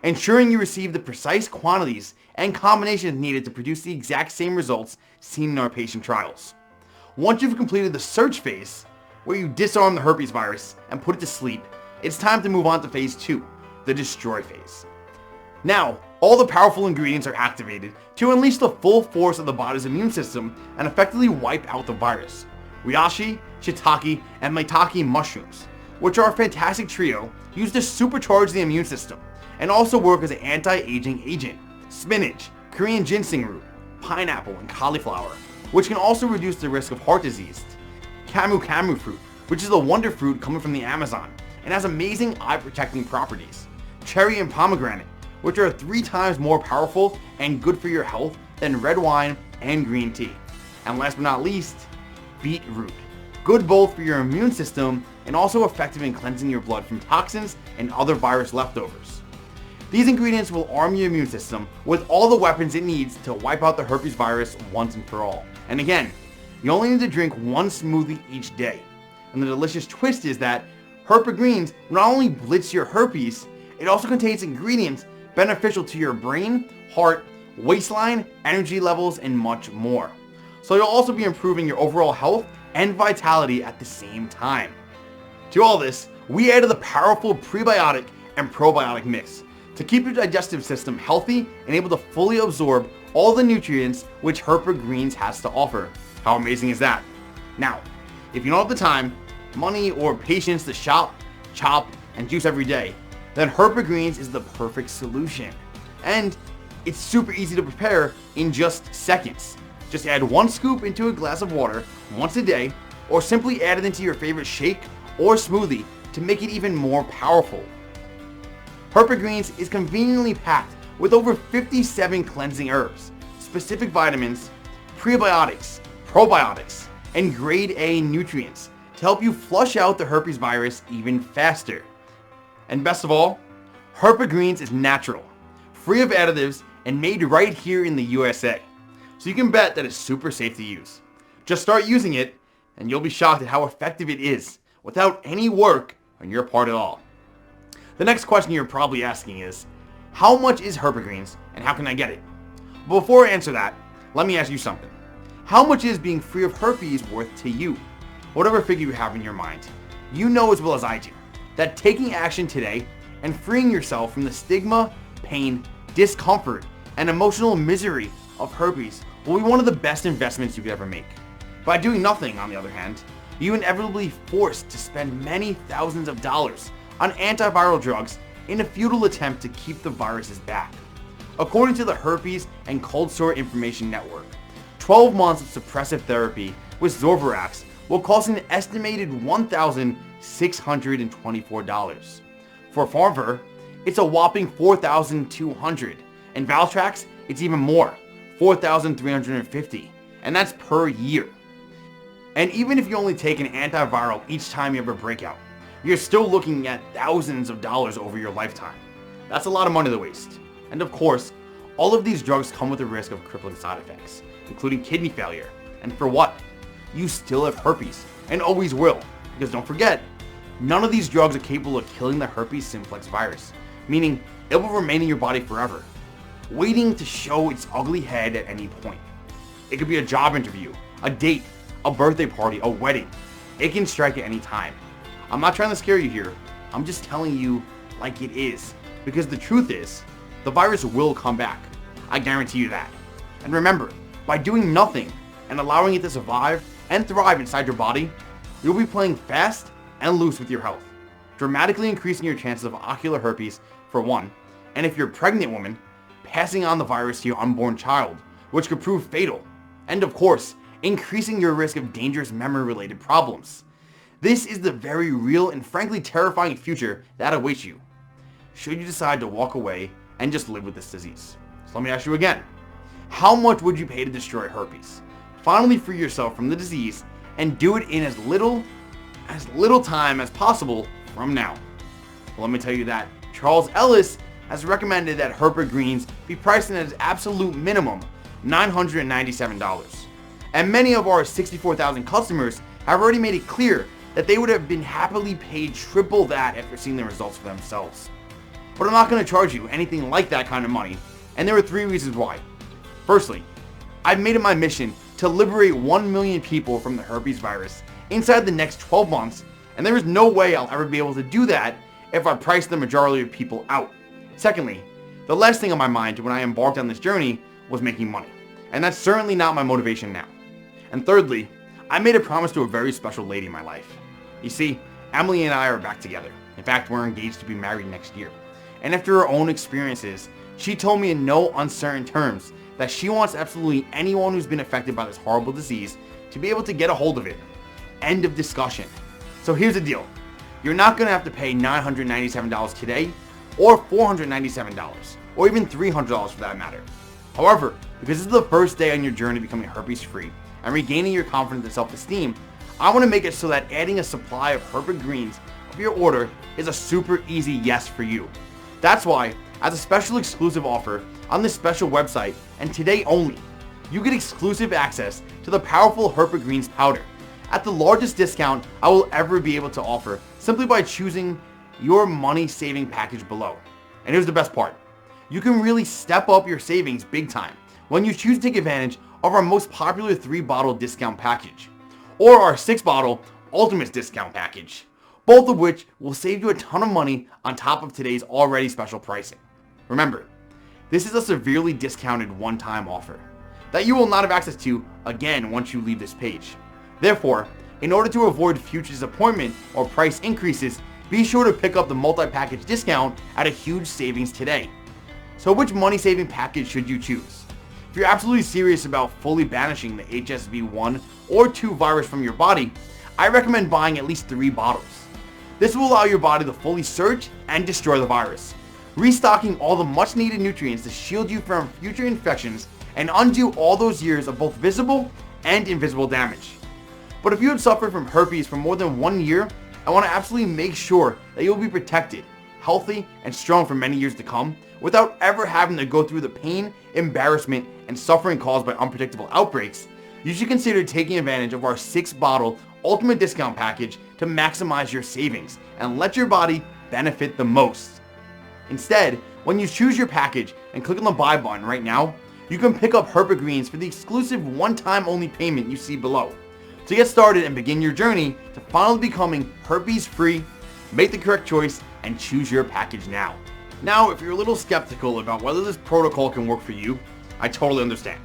ensuring you receive the precise quantities and combinations needed to produce the exact same results seen in our patient trials. Once you've completed the search phase, where you disarm the herpes virus and put it to sleep, it's time to move on to phase 2, the destroy phase. Now, all the powerful ingredients are activated to unleash the full force of the body's immune system and effectively wipe out the virus. Reishi, shiitake, and maitake mushrooms, which are a fantastic trio used to supercharge the immune system and also work as an anti-aging agent. Spinach, Korean ginseng root, pineapple, and cauliflower, which can also reduce the risk of heart disease. Camu fruit, which is a wonder fruit coming from the Amazon and has amazing eye-protecting properties. Cherry and pomegranate, which are 3 times more powerful and good for your health than red wine and green tea. And last but not least, beetroot. Good both for your immune system and also effective in cleansing your blood from toxins and other virus leftovers. These ingredients will arm your immune system with all the weapons it needs to wipe out the herpes virus once and for all. And again, you only need to drink 1 smoothie each day. And the delicious twist is that HerpaGreens not only blitz your herpes, it also contains ingredients beneficial to your brain, heart, waistline, energy levels, and much more. So you'll also be improving your overall health and vitality at the same time. To all this, we added the powerful prebiotic and probiotic mix to keep your digestive system healthy and able to fully absorb all the nutrients which HerpaGreens has to offer. How amazing is that? Now, if you don't have the time, money, or patience to shop, chop, and juice every day, then HerpaGreens is the perfect solution. And it's super easy to prepare in just seconds. Just add 1 scoop into a glass of water once a day, or simply add it into your favorite shake or smoothie to make it even more powerful. HerpaGreens is conveniently packed with over 57 cleansing herbs, specific vitamins, prebiotics, probiotics, and grade A nutrients to help you flush out the herpes virus even faster. And best of all, HerpaGreens is natural, free of additives, and made right here in the USA. So you can bet that it's super safe to use. Just start using it, and you'll be shocked at how effective it is without any work on your part at all. The next question you're probably asking is, how much is HerpaGreens and how can I get it? But before I answer that, let me ask you something. How much is being free of herpes worth to you? Whatever figure you have in your mind, you know as well as I do that taking action today and freeing yourself from the stigma, pain, discomfort, and emotional misery of herpes will be one of the best investments you could ever make. By doing nothing, on the other hand, you inevitably forced to spend many thousands of dollars on antiviral drugs in a futile attempt to keep the viruses back. According to the Herpes and Cold Sore Information Network, 12 months of suppressive therapy with Zorvarax will cost an estimated $1,624. For Farver, it's a whopping $4,200, and Valtrax, it's even more, $4,350, and that's per year. And even if you only take an antiviral each time you have a breakout, you're still looking at thousands of dollars over your lifetime. That's a lot of money to waste. And of course, all of these drugs come with a risk of crippling side effects, including kidney failure. And for what? You still have herpes, and always will. Because don't forget, none of these drugs are capable of killing the herpes simplex virus, meaning it will remain in your body forever, waiting to show its ugly head at any point. It could be a job interview, a date, a birthday party, a wedding. It can strike at any time. I'm not trying to scare you here. I'm just telling you like it is. Because the truth is, the virus will come back. I guarantee you that. And remember, by doing nothing and allowing it to survive and thrive inside your body, you'll be playing fast and loose with your health, dramatically increasing your chances of ocular herpes for one, and if you're a pregnant woman, passing on the virus to your unborn child, which could prove fatal, and of course, increasing your risk of dangerous memory-related problems. This is the very real and frankly terrifying future that awaits you, should you decide to walk away and just live with this disease. So let me ask you again, how much would you pay to destroy herpes? Finally free yourself from the disease and do it in as little time as possible from now. Well, let me tell you that Charles Ellis has recommended that HerpaGreens be priced at its absolute minimum, $997. And many of our 64,000 customers have already made it clear that they would have been happily paid triple that after seeing the results for themselves. But I'm not going to charge you anything like that kind of money, and there are 3 reasons why. Firstly, I've made it my mission to liberate 1 million people from the herpes virus inside the next 12 months, and there is no way I'll ever be able to do that if I price the majority of people out. Secondly, the last thing on my mind when I embarked on this journey was making money, and that's certainly not my motivation now. And thirdly, I made a promise to a very special lady in my life. You see, Emily and I are back together. In fact, we're engaged to be married next year. And after her own experiences, she told me in no uncertain terms that she wants absolutely anyone who's been affected by this horrible disease to be able to get a hold of it. End of discussion. So here's the deal. You're not going to have to pay $997 today, or $497, or even $300 for that matter. However, because this is the first day on your journey becoming herpes-free and regaining your confidence and self-esteem, I want to make it so that adding a supply of HerpaGreens of your order is a super easy yes for you. That's why, as a special exclusive offer on this special website, and today only, you get exclusive access to the powerful HerpaGreens powder at the largest discount I will ever be able to offer simply by choosing your money-saving package below. And here's the best part. you can really step up your savings big time when you choose to take advantage of our most popular 3-bottle discount package, or our 6-bottle Ultimate discount package, both of which will save you a ton of money on top of today's already special pricing. Remember, this is a severely discounted one-time offer that you will not have access to again once you leave this page. Therefore, in order to avoid future disappointment or price increases, be sure to pick up the multi-package discount at a huge savings today. So which money-saving package should you choose? If you're absolutely serious about fully banishing the HSV1 or 2 virus from your body, I recommend buying at least 3 bottles. This will allow your body to fully search and destroy the virus, restocking all the much needed nutrients to shield you from future infections and undo all those years of both visible and invisible damage. But if you have suffered from herpes for more than 1 year, I want to absolutely make sure that you'll be protected, healthy, and strong for many years to come without ever having to go through the pain, embarrassment, and suffering caused by unpredictable outbreaks. You should consider taking advantage of our 6-bottle Ultimate discount package to maximize your savings and let your body benefit the most. Instead, when you choose your package and click on the buy button right now, you can pick up HerpaGreens for the exclusive one-time only payment you see below. To get started and begin your journey to finally becoming herpes-free, make the correct choice and choose your package now. Now, if you're a little skeptical about whether this protocol can work for you, I totally understand.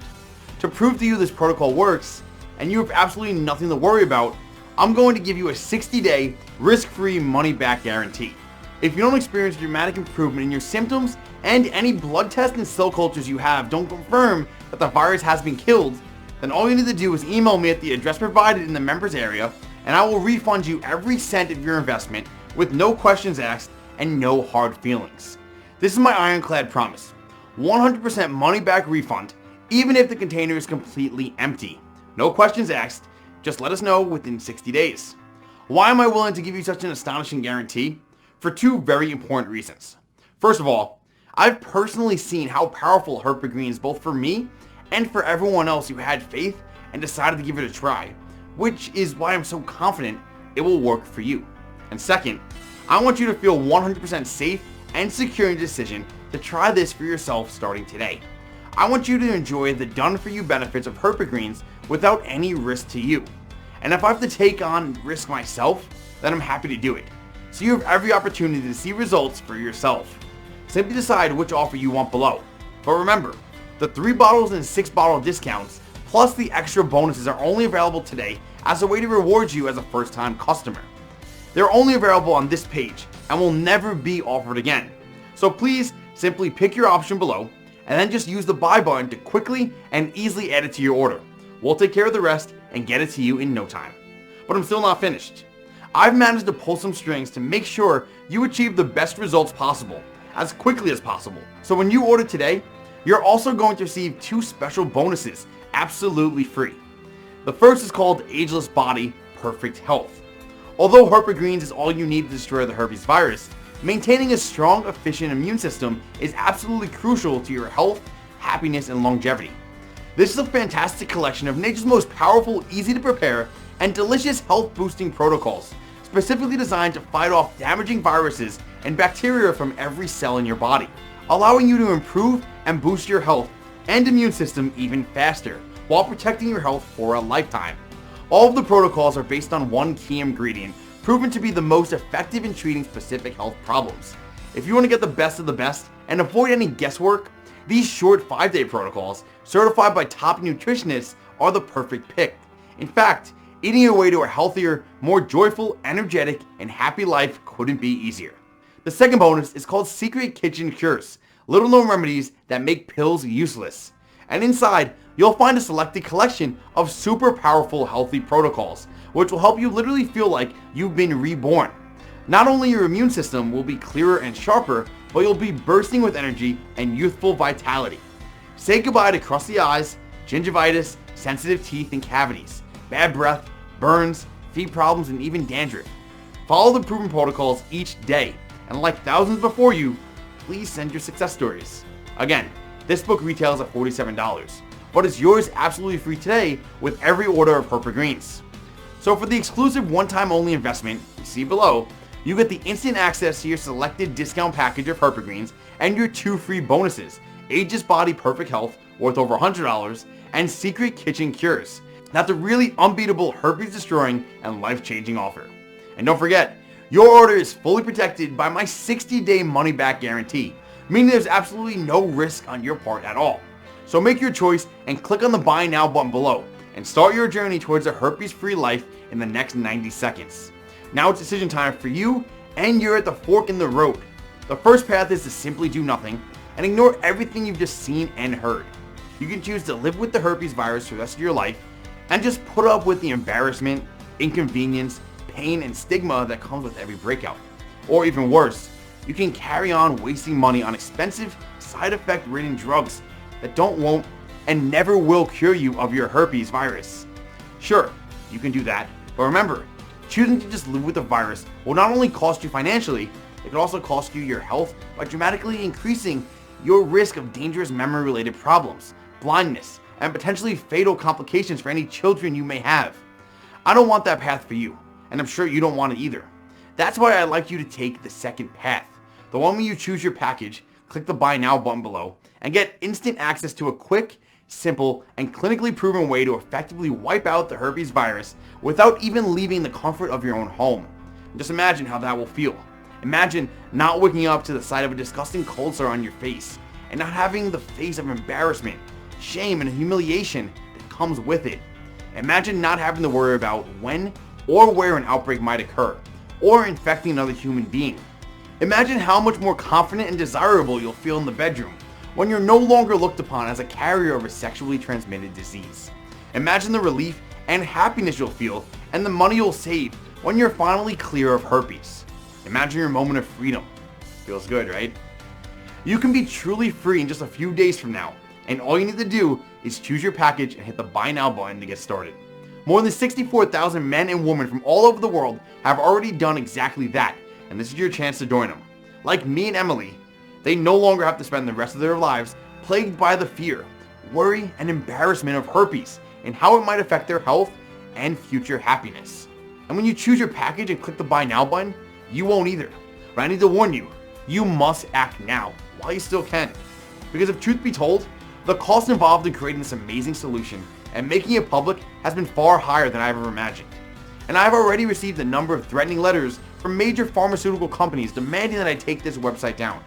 To prove to you this protocol works, and you have absolutely nothing to worry about, I'm going to give you a 60-day risk-free money-back guarantee. If you don't experience dramatic improvement in your symptoms and any blood tests and cell cultures you have don't confirm that the virus has been killed, then all you need to do is email me at the address provided in the members area, and I will refund you every cent of your investment with no questions asked and no hard feelings. This is my ironclad promise. 100% money-back refund, even if the container is completely empty. No questions asked, just let us know within 60 days. Why am I willing to give you such an astonishing guarantee? For 2 very important reasons. First of all, I've personally seen how powerful HerpaGreens both for me and for everyone else who had faith and decided to give it a try, which is why I'm so confident it will work for you. And second, I want you to feel 100% safe and secure in your decision to try this for yourself starting today. I want you to enjoy the done-for-you benefits of HerpaGreens without any risk to you. And if I have to take on risk myself, then I'm happy to do it. So you have every opportunity to see results for yourself. Simply decide which offer you want below. But remember, the 3 bottles and 6-bottle discounts, plus the extra bonuses are only available today as a way to reward you as a first-time customer. They're only available on this page and will never be offered again. So please simply pick your option below and then just use the buy button to quickly and easily add it to your order. We'll take care of the rest and get it to you in no time. But I'm still not finished. I've managed to pull some strings to make sure you achieve the best results possible as quickly as possible. So when you order today, you're also going to receive 2 special bonuses absolutely free. The first is called Ageless Body Perfect Health. Although HerpaGreens is all you need to destroy the herpes virus, maintaining a strong, efficient immune system is absolutely crucial to your health, happiness, and longevity. This is a fantastic collection of nature's most powerful, easy to prepare, and delicious health-boosting protocols, specifically designed to fight off damaging viruses and bacteria from every cell in your body, allowing you to improve and boost your health and immune system even faster, while protecting your health for a lifetime. All of the protocols are based on one key ingredient, proven to be the most effective in treating specific health problems. If you want to get the best of the best and avoid any guesswork, these short 5-day protocols, certified by top nutritionists, are the perfect pick. In fact, eating your way to a healthier, more joyful, energetic, and happy life couldn't be easier. The second bonus is called Secret Kitchen Cures, little-known remedies that make pills useless. And inside, you'll find a selected collection of super powerful healthy protocols, which will help you literally feel like you've been reborn. Not only your immune system will be clearer and sharper, but you'll be bursting with energy and youthful vitality. Say goodbye to crusty eyes, gingivitis, sensitive teeth and cavities, bad breath, burns, feet problems, and even dandruff. Follow the proven protocols each day, and like thousands before you, please send your success stories. Again, this book retails at $47, but it's yours absolutely free today with every order of HerpaGreens. So for the exclusive one-time only investment you see below, You get the instant access to your selected discount package of HerpaGreens and your 2 free bonuses, Aegis Body Perfect Health, worth over $100, and Secret Kitchen Cures. That's a really unbeatable herpes-destroying and life-changing offer. And don't forget, your order is fully protected by my 60-day money-back guarantee, meaning there's absolutely no risk on your part at all. So make your choice and click on the Buy Now button below and start your journey towards a herpes-free life in the next 90 seconds. Now it's decision time for you, and you're at the fork in the road. The first path is to simply do nothing and ignore everything you've just seen and heard. You can choose to live with the herpes virus for the rest of your life and just put up with the embarrassment, inconvenience, pain, and stigma that comes with every breakout. Or even worse, you can carry on wasting money on expensive, side effect ridden drugs that won't and never will cure you of your herpes virus. Sure, you can do that, but remember, choosing to just live with the virus will not only cost you financially, it could also cost you your health by dramatically increasing your risk of dangerous memory-related problems, blindness, and potentially fatal complications for any children you may have. I don't want that path for you, and I'm sure you don't want it either. That's why I'd like you to take the second path, the one where you choose your package, click the Buy Now button below, and get instant access to a quick, simple, and clinically proven way to effectively wipe out the herpes virus without even leaving the comfort of your own home. And just imagine how that will feel. Imagine not waking up to the sight of a disgusting cold sore on your face, and not having the face of embarrassment, shame, and humiliation that comes with it. Imagine not having to worry about when or where an outbreak might occur, or infecting another human being. Imagine how much more confident and desirable you'll feel in the bedroom when you're no longer looked upon as a carrier of a sexually transmitted disease. Imagine the relief and happiness you'll feel and the money you'll save when you're finally clear of herpes. Imagine your moment of freedom. Feels good, right? You can be truly free in just a few days from now, and all you need to do is choose your package and hit the Buy Now button to get started. More than 64,000 men and women from all over the world have already done exactly that, and this is your chance to join them. Like me and Emily, they no longer have to spend the rest of their lives plagued by the fear, worry, and embarrassment of herpes and how it might affect their health and future happiness. And when you choose your package and click the Buy Now button, you won't either. But I need to warn you, you must act now while you still can. Because if truth be told, the cost involved in creating this amazing solution and making it public has been far higher than I ever imagined. And I've already received a number of threatening letters from major pharmaceutical companies demanding that I take this website down.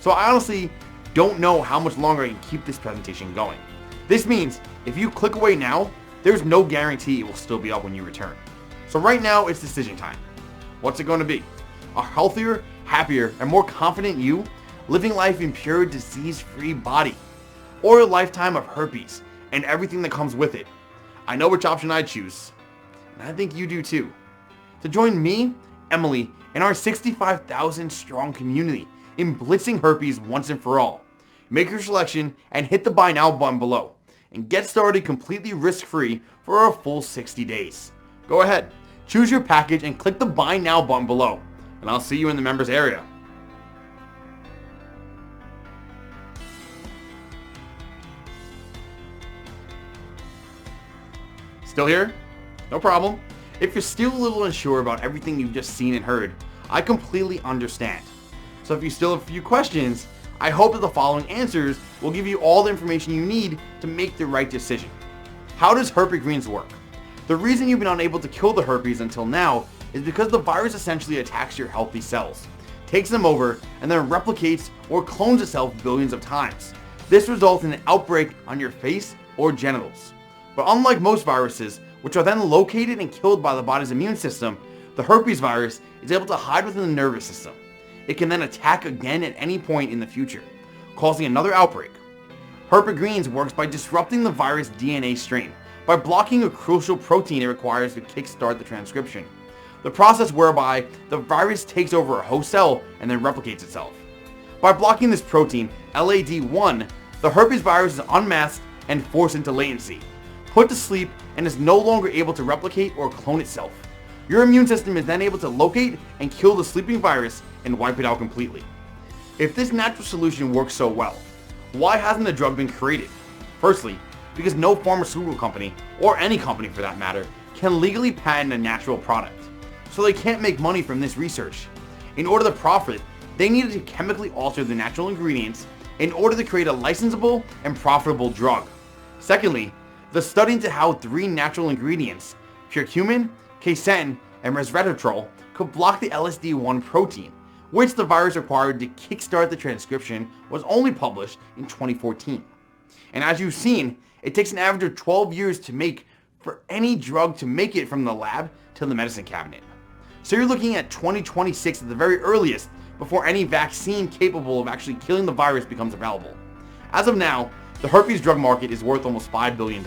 So I honestly don't know how much longer I can keep this presentation going. This means if you click away now, there's no guarantee it will still be up when you return. So right now it's decision time. What's it going to be? A healthier, happier, and more confident you living life in pure disease-free body, or a lifetime of herpes and everything that comes with it? I know which option I'd choose, and I think you do too. To join me, Emily, and our 65,000 strong community in blitzing herpes once and for all, make your selection and hit the Buy Now button below, and get started completely risk-free for a full 60 days. Go ahead, choose your package and click the Buy Now button below, and I'll see you in the members area. Still here? No problem. If you're still a little unsure about everything you've just seen and heard, I completely understand. So if you still have a few questions, I hope that the following answers will give you all the information you need to make the right decision. How does HerpaGreens work? The reason you've been unable to kill the herpes until now is because the virus essentially attacks your healthy cells, takes them over, and then replicates or clones itself billions of times. This results in an outbreak on your face or genitals. But unlike most viruses, which are then located and killed by the body's immune system, the herpes virus is able to hide within the nervous system. It can then attack again at any point in the future, causing another outbreak. HerpaGreens works by disrupting the virus DNA strain, by blocking a crucial protein it requires to kickstart the transcription, the process whereby the virus takes over a host cell and then replicates itself. By blocking this protein, LAD1, the herpes virus is unmasked and forced into latency, put to sleep, and is no longer able to replicate or clone itself. Your immune system is then able to locate and kill the sleeping virus and wipe it out completely. If this natural solution works so well, why hasn't the drug been created? Firstly, because no pharmaceutical company, or any company for that matter, can legally patent a natural product. So they can't make money from this research. In order to profit, they needed to chemically alter the natural ingredients in order to create a licensable and profitable drug. Secondly, the study into how 3 natural ingredients, curcumin, casein, and resveratrol, could block the LSD1 protein, which the virus required to kickstart the transcription, was only published in 2014. And as you've seen, it takes an average of 12 years to make for any drug to make it from the lab to the medicine cabinet. So you're looking at 2026 at the very earliest before any vaccine capable of actually killing the virus becomes available. As of now, the herpes drug market is worth almost $5 billion.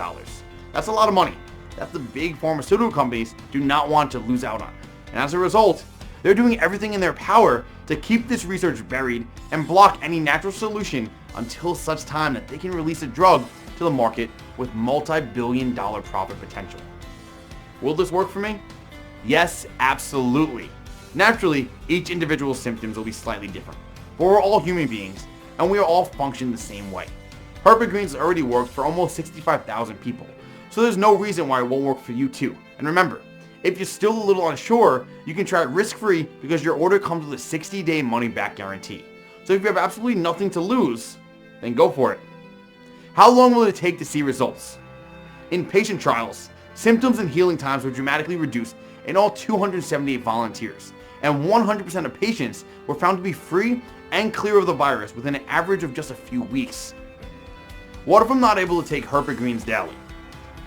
That's a lot of money that the big pharmaceutical companies do not want to lose out on. And as a result, they're doing everything in their power to keep this research buried and block any natural solution until such time that they can release a drug to the market with multi-billion-dollar profit potential. Will this work for me? Yes, absolutely. Naturally, each individual's symptoms will be slightly different, but we're all human beings and we all function the same way. HerpaGreens has already worked for almost 65,000 people, so there's no reason why it won't work for you too. And remember, if you're still a little unsure, you can try it risk-free because your order comes with a 60-day money-back guarantee. So if you have absolutely nothing to lose, then go for it. How long will it take to see results? In patient trials, symptoms and healing times were dramatically reduced in all 278 volunteers, and 100% of patients were found to be free and clear of the virus within an average of just a few weeks. What if I'm not able to take HerpaGreens daily?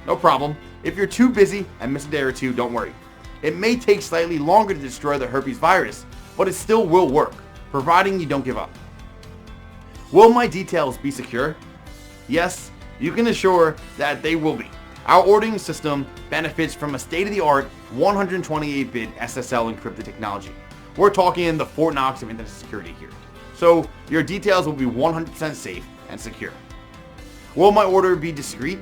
No problem. If you're too busy and miss a day or two, don't worry. It may take slightly longer to destroy the herpes virus, but it still will work, providing you don't give up. Will my details be secure? Yes, you can assure that they will be. Our ordering system benefits from a state-of-the-art 128-bit SSL encrypted technology. We're talking in the Fort Knox of internet security here. So your details will be 100% safe and secure. Will my order be discreet?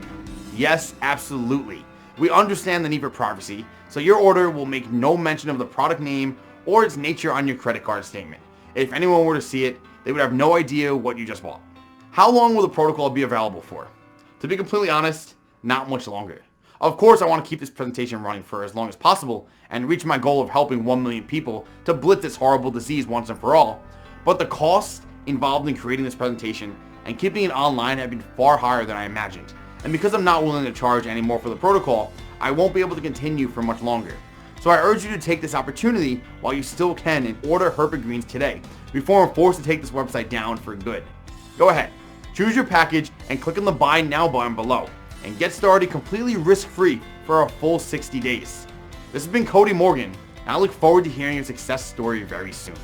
Yes, absolutely. We understand the need for privacy, so your order will make no mention of the product name or its nature on your credit card statement. If anyone were to see it, they would have no idea what you just bought. How long will the protocol be available for? To be completely honest, not much longer. Of course, I want to keep this presentation running for as long as possible and reach my goal of helping 1 million people to blitz this horrible disease once and for all, but the costs involved in creating this presentation and keeping it online have been far higher than I imagined. And because I'm not willing to charge any more for the protocol, I won't be able to continue for much longer. So I urge you to take this opportunity while you still can and order HerpaGreens today before I'm forced to take this website down for good. Go ahead, choose your package and click on the Buy Now button below and get started completely risk-free for a full 60 days. This has been Cody Morgan, and I look forward to hearing your success story very soon.